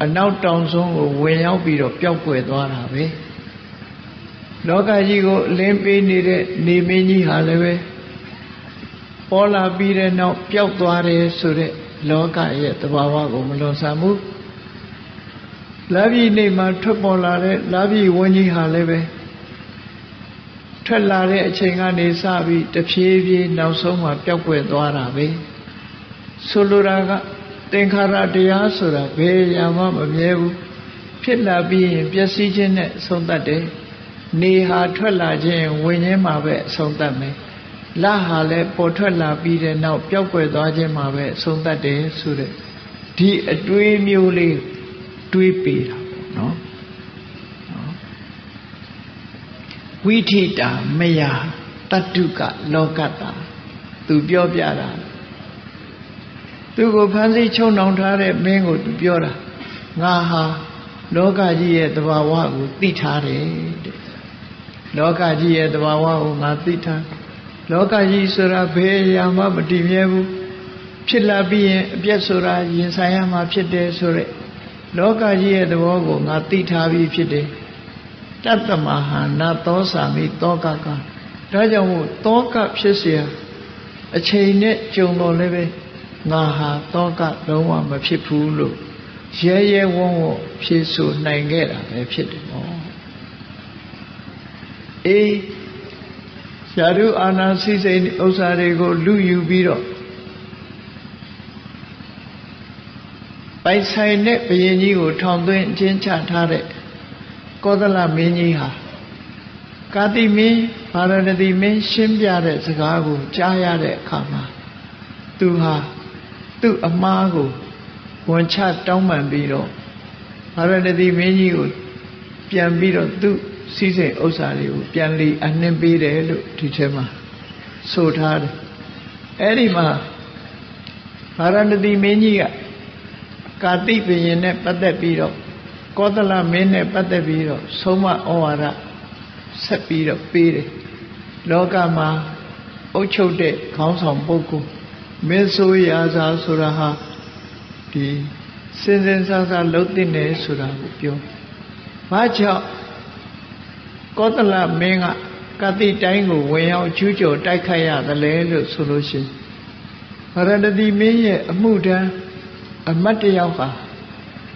အနောက်တောင်ဆုံးကိုဝင်ရောက်ပြီးတော့ပျောက်ကွယ်သွားတာပဲလောကကြီးကိုအလင်းပေးနေတဲ့နေမင်းကြီးဟာလည်းပဲပေါ်လာပြီးတဲ့နောက်ပျောက်သွားတယ်ဆိုတဲ့လောကရဲ့သဘာဝကိုမလွန်ဆန်ဘူးလာပြီနေမှာထွက်ပေါ်လာတဲ့လာပြီဝန်းကြီးဟာလည်းပဲထွက်လာတဲ့အချိန်ကနေစပြီးတဖြည်းဖြည်းနောက်ဆုံးမှာပျောက်ကွယ်သွားတာပဲဆိုလိုတာကသင်္ခါရတရားဆိုတာဘယ်ရာမှမမြဲဘူးဖြစ်လာပြီးရင်ပျက်စီးခြင်းနဲ့ဆုံးသတ်တယ်နေဟာထွက်လာခြင်းဝင်ခြင်းမှာပဲဆုံးသတ်မယ်လဟာလည်းပေါ်ထွက်လာပြီးတဲ့နောက်ပျောက်ကွယ်သွားခြင်းမှာပဲဆုံးသတ်တယ်ဆိုတဲ့ဒီအတွေးမျိုးလေးတွေးပေးတာပေါ့နော်ဝိထိတာမယတတ္တုကလောကတာသူပြောပြတာသူကိုဖန်ဆီးချုံနှောင်ထားတဲ့မင်းကိုသူပြောတာငါဟာလောကကြီးရဲ့သဘာဝကိုသိထားတယ်တဲ့လောကကြီးရဲ့သဘာဝကိုငါသိထားလောကကြီးဆိုတာဘယ်အရာမှမတည်မြဲဘူးဖြစ်လာပြီးရင်အပြည့်ဆိုတာရင်ဆိုင်ရမှာဖြစ်တယ်ဆိုရက်လောကကြီးရဲ့သဘောကိုငါသိထားပြီးဖြစ်တယ်တတ္တမဟာနာသောစာမိတောကကဒါကြောင့်မို့တောကဖြစ်เสียအချိန်နဲ့ကြုံတော်လည်းပဲငါဟာတောကလုံးဝမဖြစ်ဘူးလို့ရဲရဲဝံ့ဝံ့ဖြေဆိုနိုင်ခဲ့တာပဲဖြစ်တယ်နော်အေးယာရုအာနာစိစိတ်ဥစ္စာတွေကိုလူယူပြီးတော့ပိုင်ဆိုင်တဲ့ဘုရင်ကြီးကိုထောင်သွင်းအကျဉ်းချထားတဲ့ကောသလမင်းကြီးဟာကာတိမင်းဗာရဏသီမင်းရှင်းပြတဲ့စကားကိုကြားရတဲ့အခါမှာသူဟာသူ့အမှားကိုဝန်ချတောင်းပန်ပြီးတော့ဗာရဏသီမင်းကြီးကိုပြန်ပြီးတော့သူ့ စီးစိမ်ဥစ္စာတွေကိုပြန်လီအနှင်းပေးတယ်လို့ဒီထဲမှာဆိုထားတယ်အဲ့ဒီမှာဗာရာဏသီမင်းကြီးကကာတိဘုရင်နဲ့ပတ်သက်ပြီးတော့ကောသလမင်းနဲ့ပတ်သက်ပြီးတော့ဆုံးမဩဝါဒဆက်ပြီးတော့ပေးတယ်လောကမှာအုပ်ချုပ်တဲ့ခေါင်းဆောင်ပုဂ္ဂိုလ်မင်းဆိုရာဇာဆိုတာဟာဒီစင်စင်ဆာဆာလှုပ်တဲ့နယ်ဆိုတာကိုပြောဘာကြောင့်ကောသလမင်းကကာတိတိုင်းကိုဝင်ရောက်ကျူးကျော်တိုက်ခိုက်ရသလဲလို့ဆိုလို့ရှိရင်ဗာရာဏသီမင်းရဲ့အမှုထမ်းအမတ်တယောက်ဟာ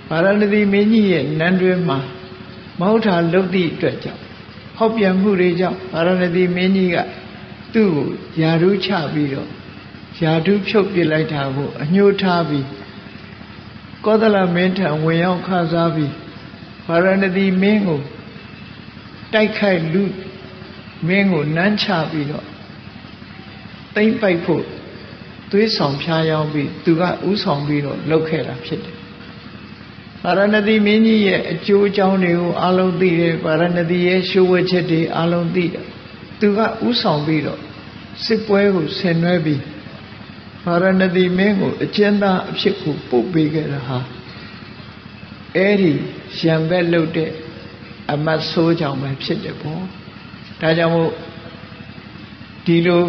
ဗာရာဏသီမင်းကြီးရဲ့နန်းတွင်းမှာမဟုတ်တာလုပ်သည့်အတွက်ကြောင့်ဟောက်ပြန်မှုတွေကြောင့်ဗာရာဏသီမင်းကြီးကသူ့ကိုယာဓုချပြီးတော့ယာဓုဖြုတ်ပစ်လိုက်တာကိုအညှိုးထားပြီးကောသလမင်းထံဝင်ရောက်ခစားပြီးဗာရာဏသီမင်းကိုတိုက်ခိုက်လူမင်းကိုနမ်းချပြီးတော့သိမ့်ပိုက်ဖို့သွေးဆောင်ဖျားယောင်းပြီးသူကဥဆောင်ပြီးတော့လှုပ်ခဲ့တာဖြစ်တယ်ဗာရာဏသီမင်းကြီးရဲ့အကျိုးအကြောင်းတွေကိုအလုံးသိတယ်ဗာရာဏသီရဲ့ရှိုးဝဲချက်တွေအလုံးသိတယ်သူကဥဆောင်ပြီးတော့စစ်ပွဲကိုဆင်နွှဲပြီးဗာရာဏသီမင်းကိုအကျဉ်းသားအဖြစ်ကိုပို့ပေးခဲ့တာဟာအဲ့ဒီရံဘက်လှုပ်တဲ့အမတ်ဆိုးကြောင့်ပဲဖြစ်တယ်ပေါ့ဒါကြောင့်မို့ဒီလို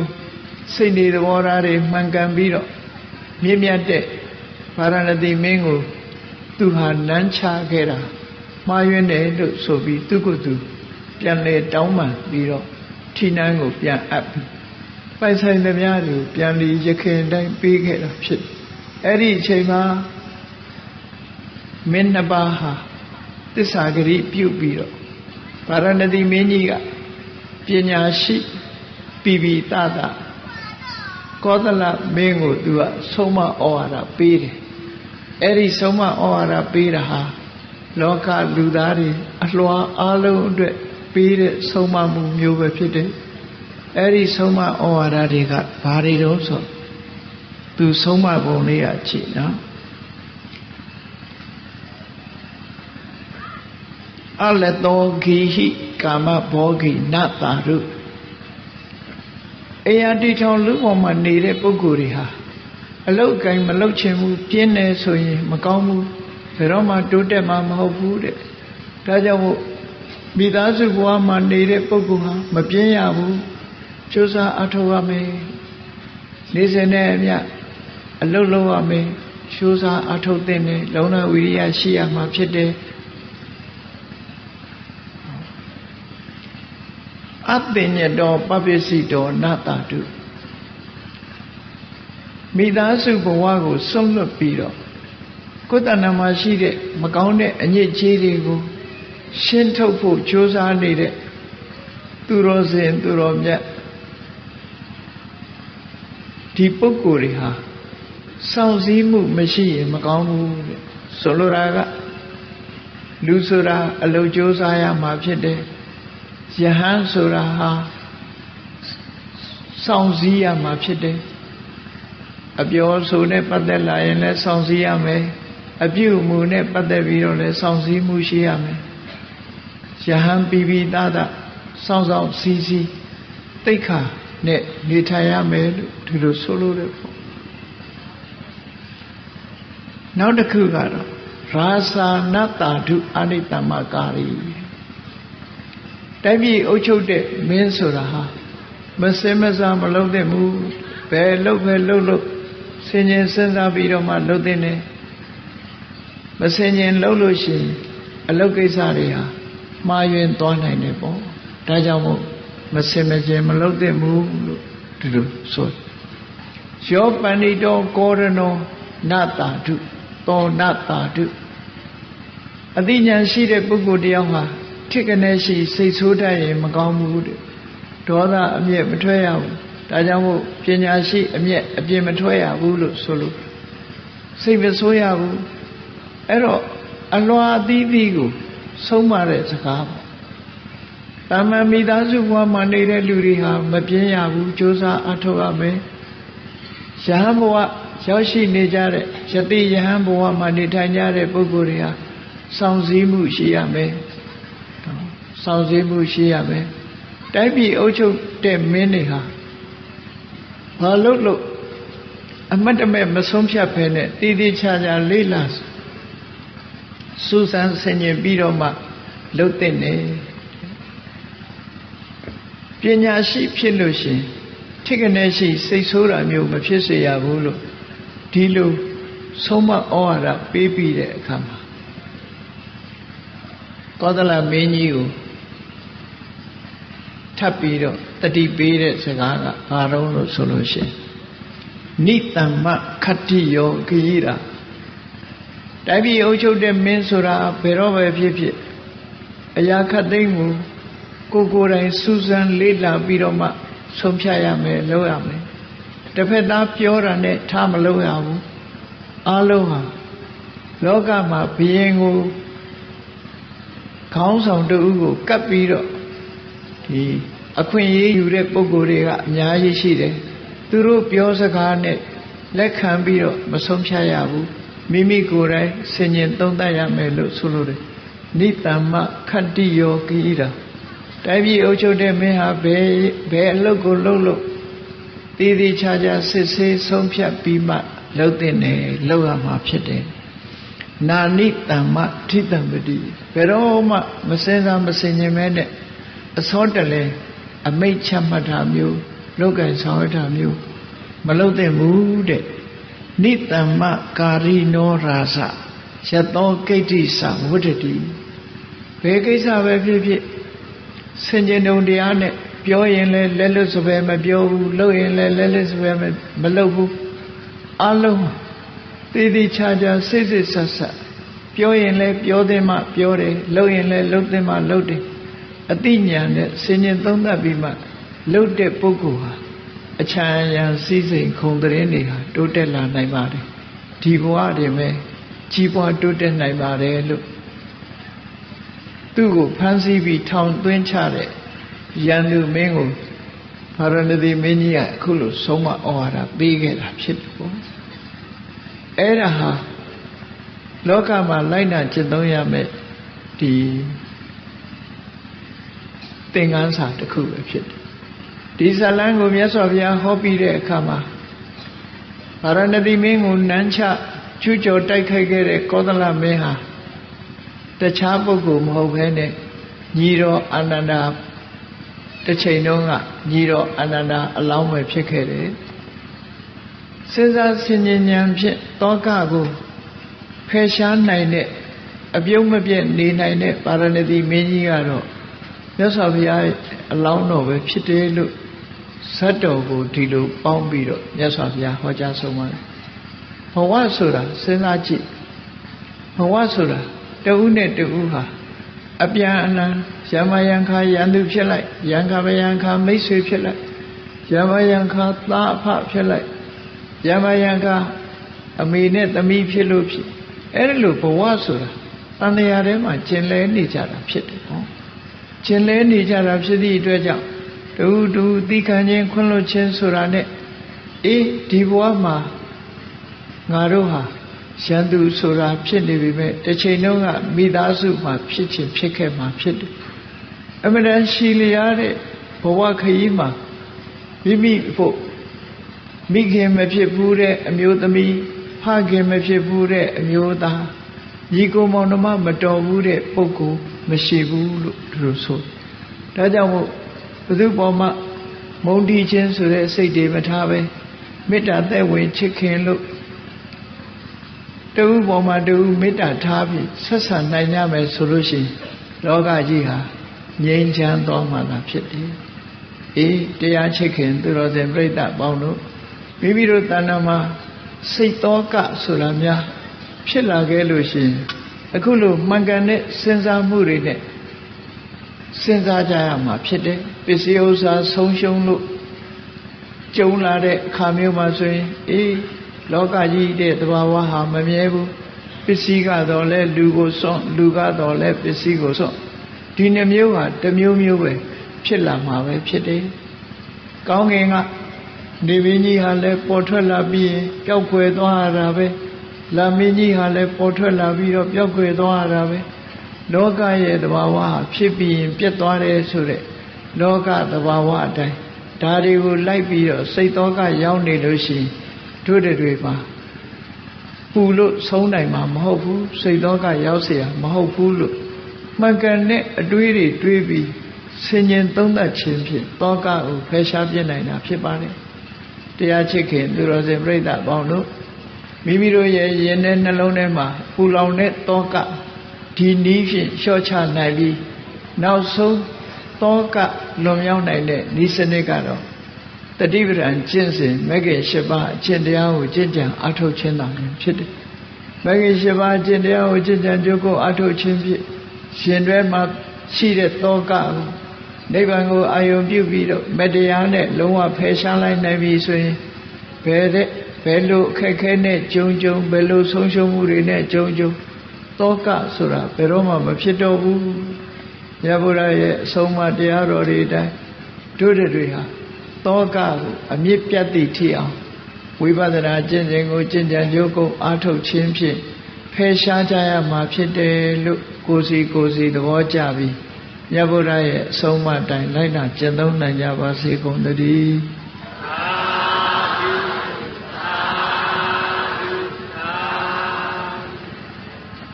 စိတ်နေသဘောထားတွေမှန်ကန်ပြီးတော့မြင့်မြတ်တဲ့ဗာရာဏသီမင်းကိုသူဟာနမ်းချခဲ့တာမှားယွင်းတယ်လို့ဆိုပြီးသူကသူပြန်လေတောင်းပန်ပြီးတော့ထိနန်းကိုပြန်အပ်ပြီးပိုင်ဆိုင်သမျှကိုပြန်လီရခင်တိုင်းပေးခဲ့တာဖြစ်အဲ့ဒီအချိန်မှာမင်းနှစ်ပါးဟာသစ္စာဂရိပြုပြီးတော့ဗာရာဏသီမင်းကြီးကပညာရှိပိပိတတကောသလမင်းကိုသူကဆုံးမဩဝါဒပေးတယ်အဲ့ဒီဆုံးမဩဝါဒပေးတာဟာလောကလူသားတွေအလွှာအလုံးအတွက်ပေးတဲ့ဆုံးမမှုမျိုးပဲဖြစ်တယ်အဲ့ဒီဆုံးမဩဝါဒတွေကဘာတွေတော့ဆိုသူဆုံးမပုံလေးကကြည့်နော်အလတောဂိဟိကာမဘောဂိနတာရုအရာတီထောင်လူပေါ်မှာနေတဲ့ပုဂ္ဂိုလ်တွေဟာအလုတ်ကိုင်းမလုတ်ချင်ဘူးပြင်းနေဆိုရင်မကောင်းဘူးဘယ်တော့မှတိုးတက်မှာမဟုတ်ဘူးတဲ့ဒါကြောင့်မို့မိသားစုဘဝမှာနေတဲ့ပုဂ္ဂိုလ်ဟာမပြင်းရဘူးကြိုးစားအထောက်ရမယ်နေစဉ်နဲ့အမျှအလုတ်လုပ်ရမယ်ကြိုးစားအထောက်တဲ့နဲ့လုံလဝိရိယရှိရမှာဖြစ်တယ်အတ္တညတောပပစ္စည်းတောနတတုမိသားစုဘဝကိုစွန့်လွတ်ပြီးတော့ကိုယ်တဏ္ဍာမှာရှိတဲ့မကောင်းတဲ့အညစ်အကြေးတွေကိုရှင်းထုတ်ဖို့ကြိုးစားနေတဲ့သူတော်စင်သူတော်မြတ်ဒီပုဂ္ဂိုလ်တွေဟာစောင့်စည်းမှုမရှိရင်မကောင်းဘူးတဲ့ဆိုလိုတာကလူဆိုတာအလုပ်ကြိုးစားရမှာဖြစ်တယ်ယဟန်ဆိုတာဟာစောင့်စည်းရမှာဖြစ်တယ်အပြောဆိုနဲ့ပတ်သက်လာရင်လည်းစောင့်စည်းရမယ်အပြုအမူနဲ့ပတ်သက်ပြီးတော့လည်းစောင့်စည်းမှုရှိရမယ်ယဟန်ပိပိသသစောင့်ဆောင်စည်းစည်းသိက္ခာနဲ့နေထိုင်ရမယ်လို့ဒီလိုဆိုလို့တယ်ပေါ့နောက်တစ်ခုကတော့ရာသာနတာဓုအနိတ္တမကာရီတိုင်းပြည်အုပ်ချုပ်တဲ့မင်းဆိုတာဟာမစင်မစားမလုပ်သင့်ဘူးဘယ်လုပ်ပဲလုပ်လို့ဆင်ញင်စဉ်းစားပြီးတော့မှလုပ်သင့်တယ်မဆင်ញင်လုပ်လို့ရှိရင်အလုပ်ကိစ္စတွေဟာမှားယွင်းသွားနိုင်တယ်ပေါ့ဒါကြောင့်မို့မစင်မကျင်မလုပ်သင့်ဘူးလို့ဒီလိုဆိုယောပန္နိတောကောရဏောနတာတုသောနတာတုအသိဉာဏ်ရှိတဲ့ပုဂ္ဂိုလ်တယောက်ဟာထိကနေရှိစိတ်ဆိုးတတ်ရင်မကောင်းဘူးတဲ့ဒေါသအမျက်မထွက်ရဘူးဒါကြောင့်မို့ပညာရှိအမျက်အပြင်းမထွက်ရဘူးလို့ဆိုလို့စိတ်မဆိုးရဘူးအဲ့တော့အလွာအသီးသီးကိုဆုံးမတဲ့စကားပေါ့တာမန်မိသားစုဘဝမှာနေတဲ့လူတွေဟာမပြင်းရဘူးကြိုးစားအထောက်ရမယ်ယဟန်ဘဝရောက်ရှိနေကြတဲ့ယတိယဟန်ဘဝမှာနေထိုင်ကြတဲ့ပုဂ္ဂိုလ်တွေဟာစောင့်စည်းမှုရှိရမယ် ဆောင်စည်းမှုရှိရမယ်တိုင်းပြည်အုပ်ချုပ်တဲ့မင်းတွေဟာဘာလို့အမတ်တမဲ့မဆုံးဖြတ်ဖဲနဲ့တည်တည်ချာချာလေးလာစူးစမ်းဆင်ခြင်ပြီးတော့မှလုပ်တဲ့နေပညာရှိဖြစ်လို့ရှင်ထိကနေရှိစိတ်ဆိုးတာမျိုးမဖြစ်စေရဘူးလို့ဒီလိုဆုံးမဩဝါဒပေးပြီးတဲ့အခါမှာကောသလမင်းကြီးကိုထပ်ပြီးတော့တတိပေးတဲ့စကားကဘာတော့လို့ဆိုလို့ရှိရင်နိတမ္မခတ္တိယောဂိရာတိုင်းပြည်အုပ်ချုပ်တဲ့မင်းဆိုတာဘယ်တော့ပဲဖြစ်ဖြစ်အရာခတ်သိမ်းကိုကိုယ်တိုင်စူးစမ်းလေ့လာပြီးတော့မှဆုံးဖြတ်ရမယ်လုပ်ရမယ်တစ်ဖက်သားပြောတာနဲ့ထားမလုပ်ရဘူးအားလုံးဟာလောကမှာဘုရင်ကိုခေါင်းဆောင်တူကိုကပ်ပြီးတော့ဒီအခွင့်အရေးယူတဲ့ပုဂ္ဂိုလ်တွေကအများကြီးရှိတယ်သူတို့ပြောစကားနဲ့လက်ခံပြီးတော့မဆုံးဖြတ်ရဘူးမိမိကိုယ်တိုင်ဆင်ញင်သုံးသပ်ရမယ်လို့ဆိုလိုတယ်နိတမ္မခတ္တိယောဂိရာတိုင်းပြည်အုပ်ချုပ်တဲ့မင်းဟာဘယ်အလုပ်ကိုလုပ်လို့တည်တည်ချာချာစစ်ဆေးဆုံးဖြတ်ပြီးမှလုပ်တဲ့နေလုပ်ရမှာဖြစ်တယ်နာနိတမ္မထိတံပတိဘယ်တော့မှမစင်စားမစင်ញင်မဲနဲ့အစောတလဲအမိတ်ချမှတ်တာမျိုးလောကဆောင်ရတာမျိုးမလုပ်သင့်ဘူးတဲ့နိတမ္မကာရိနောရာဇယသောကိဋ္တိသဝတ္တတိဘယ်ကိစ္စပဲဖြစ်ဖြစ်ဆင်ခြင်တုံတရားနဲ့ပြောရင်လည်းလက်လွတ်စပယ်မပြောဘူးလုပ်ရင်လည်းလက်လွတ်စပယ်မလုပ်ဘူးအလုံးတည်တည်ချာချာစိတ်စိတ်ဆက်ဆက်ပြောရင်လည်းပြောသင့်မှပြောတယ်လုပ်ရင်လည်းလုပ်သင့်မှလုပ်တယ်အတိညာနဲ့ဆင်ញင်သုံးသပ်ပြီးမှလုပ်တဲ့ပုဂ္ဂိုလ်ဟာအချမ်းရံစည်းစိမ်ခုံသတင်းတွေဟာတိုးတက်လာနိုင်ပါတယ်ဒီဘဝတွေပဲကြီးပွားတိုးတက်နိုင်ပါတယ်လို့သူ့ကိုဖမ်းဆီးပြီးထောင်သွင်းချတဲ့ရန်သူမင်းကိုဗာရဏသီမင်းကြီးကအခုလိုဆုံးမဩဝါဒပေးခဲ့တာဖြစ်တယ်ပေါ့အဲ့ဒါဟာလောကမှာလိုက်နာကျင့်သုံးရမယ်ဒီသင်္ကန်းစာတစ်ခုပဲဖြစ်တယ်ဒီဇလန်းကိုမြတ်စွာဘုရားဟောပြီးတဲ့အခါမှာဗာရဏသီမင်းကိုနန်းချကျူးကျော်တိုက်ခိုက်ခဲ့တဲ့ကောသလမင်းဟာတခြားပုဂ္ဂိုလ်မဟုတ်ဘဲနဲ့ညီတော်အာနန္ဒာတစ်ချိန်တုန်းကညီတော်အာနန္ဒာအလောင်းပဲဖြစ်ခဲ့တယ်စဉ်းစားဆင်ញင်ဉာဏ်ဖြင့်တောကကိုဖယ်ရှားနိုင်တဲ့အပြုံးမပြတ်နေနိုင်တဲ့ပါရဏသီမင်းကြီးကတော့မြတ်စွာဘုရားအလောင်းတော်ပဲဖြစ်တယ်လို့ဇတ်တော်ကိုဒီလိုပေါင်းပြီးတော့မြတ်စွာဘုရားဟောကြားဆုံးပါတယ်ဘဝဆိုတာစဉ်းစားကြည့်ဘဝဆိုတာတဦးနဲ့တဦးဟာအပြန်အလှန်ယမယံခါယန္တုဖြစ်လိုက်ယံခါမယံခါမိတ်ဆွေဖြစ်လိုက်ယမယံခါသားအဖဖြစ်လိုက်ယမယံခါအမေနဲ့သမီးဖြစ်လို့ဖြစ်အဲ့ဒီလိုဘဝဆိုတာတန်တရားထဲမှာကျင်လဲနေကြတာဖြစ်တယ်ဟောကျင်လဲနေကြတာဖြစ်သည့်အတွက်ကြောင့်တူသီခံခြင်းခွင့်လွှတ်ခြင်းဆိုတာနဲ့အေးဒီဘဝမှာငါတို့ဟာရန်သူဆိုတာဖြစ်နေပြီမဲ့တစ်ချိန်လုံးကမိသားစုမှာဖြစ်ချင်ဖြစ်ခဲ့မှာဖြစ်တယ်အမှန်တန်ရှိလျားတဲ့ဘဝခရီးမှာမိဖို့မိခင်မဖြစ်ဘူးတဲ့အမျိုးသမီးဖခင်မဖြစ်ဘူးတဲ့အမျိုးသားညီကိုမောင်နှမမတော်ဘူးတဲ့ပုဂ္ဂိုလ်မရှိဘူးလို့သူတို့ဆိုဒါကြောင့်မို့ဘုသူ့ပေါ်မှာမုန်းတီးခြင်းဆိုတဲ့စိတ်တွေမထားပဲမေတ္တာသက်ဝင်ချစ်ခင်လို့တူပေါ်မှာတူမေတ္တာထားပြီးဆက်ဆံနိုင်ကြမယ်ဆိုလို့ရှိရင်လောကကြီးဟာငြိမ်းချမ်းသွားမှာသာဖြစ်တယ်။အေးတရားချစ်ခင်သူတော်စင်ပြိဿပေါင်းတို့မိမိတို့တဏ္ဍာမှာစိတ်သောကဆိုတာများဖြစ်လာခဲ့လို့ရှိရင်အခုလိုမှန်ကန်တဲ့စဉ်းစားမှုတွေနဲ့စဉ်းစားကြရမှာဖြစ်တယ်။ပစ္စည်းဥစ္စာဆုံးရှုံးလို့ကြုံလာတဲ့အခါမျိုးမှာဆိုရင်အေးလောကကြီးတဲ့သဘာဝဟာမမြဲဘူးပစ္စည်းကတော့လဲလူကိုစွန့်လူကတော့လဲပစ္စည်းကိုစွန့်ဒီနှမျိုးဟာတစ်မျိုးမျိုးပဲဖြစ်လာမှာပဲဖြစ်တယ်။ကောင်းကင်ကနေပင်ကြီးဟာလဲပေါ်ထွက်လာပြီးရင်ပျောက်ကွယ်သွားရတာပဲ။လာမင်းကြီးဟာလဲပေါ်ထွက်လာပြီးတော့ပျောက်ကွယ်သွားရတာပဲ။ လောကရဲ့သဘာဝဖြစ်ပြီးရင်ပြတ်သွားတယ်ဆိုတဲ့လောကသဘာဝအတိုင်းဒါတွေကိုလိုက်ပြီးတော့စိတ်သောကရောက်နေလို့ရှိရင်တို့တွေပါပူလို့ဆုံးနိုင်မှာမဟုတ်ဘူးစိတ်သောကရောက်เสียမဟုတ်ဘူးလို့မှန်ကန်တဲ့အတွေးတွေတွေးပြီးဆင်ញင်သုံးသပ်ခြင်းဖြင့်သောကကိုဖယ်ရှားပြစ်နိုင်တာဖြစ်ပါတယ်တရားချစ်ခင်သူတော်စင်ပြိဿပေါင်းတို့မိမိတို့ရဲ့ရင်ထဲနှလုံးထဲမှာပူလောင်တဲ့သောကဒီနည်းဖြင့်လျှော့ချနိုင်ပြီးနောက်ဆုံးသောကလွန်မြောက်နိုင်တဲ့ဤစနစ်ကတော့တတိပဒံကျင့်စဉ်မဂ္ဂင်၈ပါးအကျင့်တရားကိုကျင့်ကြံအားထုတ်ခြင်းသာဖြစ်တယ်မဂ္ဂင်၈ပါးအကျင့်တရားကိုကျင့်ကြံကြိုးကိုအားထုတ်ခြင်းဖြင့်ရှင်တွဲမှာရှိတဲ့သောကကိုနိဗ္ဗာန်ကိုအာရုံပြုပြီးတော့မတရားနဲ့လုံးဝဖယ်ရှားလိုက်နိုင်ပြီဆိုရင်ဘယ်လိုအခက်ခဲနဲ့ကြုံဘယ်လိုဆုံးရှုံးမှုတွေနဲ့ကြုံသောကဆိုတာဘယ်တော့မှမဖြစ်တော့ဘူးမြတ်ဗုဒ္ဓရဲ့အဆုံးအမတရားတော်တွေတိုင်းတို့တွေဟာသောကကိုအမြင့်ပြတ်သည့်ထိအောင်ဝိပဿနာကျင့်စဉ်ကိုကျင့်ကြံကြိုးကိုအားထုတ်ခြင်းဖြင့်ဖယ်ရှားကြရမှာဖြစ်တယ်လို့ကိုယ်စီသဘောကျပြီးမြတ်ဗုဒ္ဓရဲ့အဆုံးအမတိုင်းလိုက်နာကျင့်သုံးနိုင်ကြပါစေကုန်သတည်း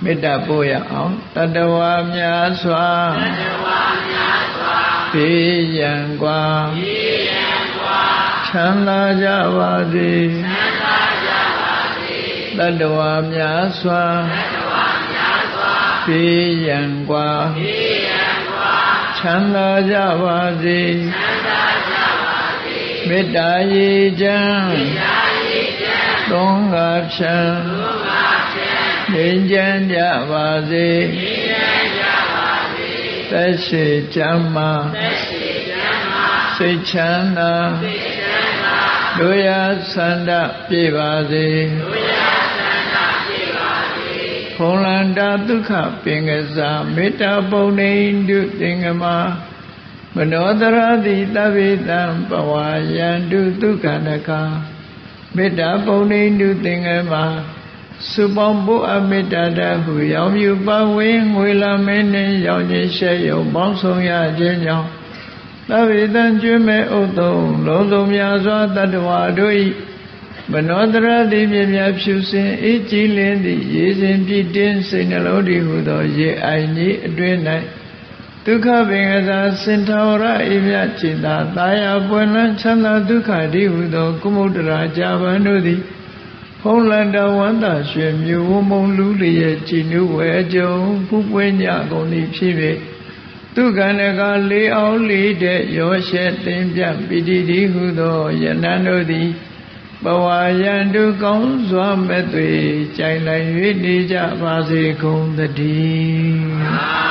မေတ္တာပို့ရအောင်တတဝါများစွာဘေးရန်กว่าချမ်းသာကြပါစေတတဝါများစွာဘေးရန်กว่าချမ်းသာကြပါစေမေတ္တာရေချမ်းသုံးငါဖြံငြိမ်းချမ်းကြပါစေသက်ရှိချမ်းသာစိတ်ချမ်းသာတို့ရဆန္ဒပြေပါစေဖုံလန္တာဒုက္ခပင်ကစားမေတ္တာပုံနေတုသင်္ကမမနောတရတိသဗ္ဗေတံပဝါယန္တုဒုက္ခနကမေတ္တာပုံနေတုသင်္ကမစုပေါင်းဖို့အမေတ္တာတဟုရောင်မြူပဝင်းငွေလာမင်းနှင့်ရောင်ခြင်းရှဲယုံပေါင်းဆောင်ရခြင်းကြောင့်သဗ္ဗေတံကျွမ်းမဲ့ဥသုံးလုံးစုံများစွာတတ္တဝါတို့၏မနောတရတိမြင်များဖြူစင်အေးကြည်လင်းသည့်ရေစဉ်ပြည့်တင်းစိတ်နှလုံးတည်ဟုသောရေအိုင်ကြီးအတွင်း၌ဒုက္ခပင်ကစားစင်ထာဝရအေးမြจิตသာတာယာပွင့်လန်းချမ်းသာဒုက္ခတည်ဟုသောကုမုဒ္ဒရာဇာဗန်တို့သည်ဖုံးလန္တဝန္တာရွှေမြူဝမုံလူလျက်ကြည်နုဝဲကြုံဖူးပွင့်ကြကုန်သည်ဖြစ်၍သူကံကလေးအောင်လေးတဲ့ရောရှဲတင်ပြပိတိတိဟုသောယနန္တို့သည်ဘဝယံတုကောင်းစွာမဲ့သွေကြိုင်လိုက်၍နေကြပါစေကုန်သတည်း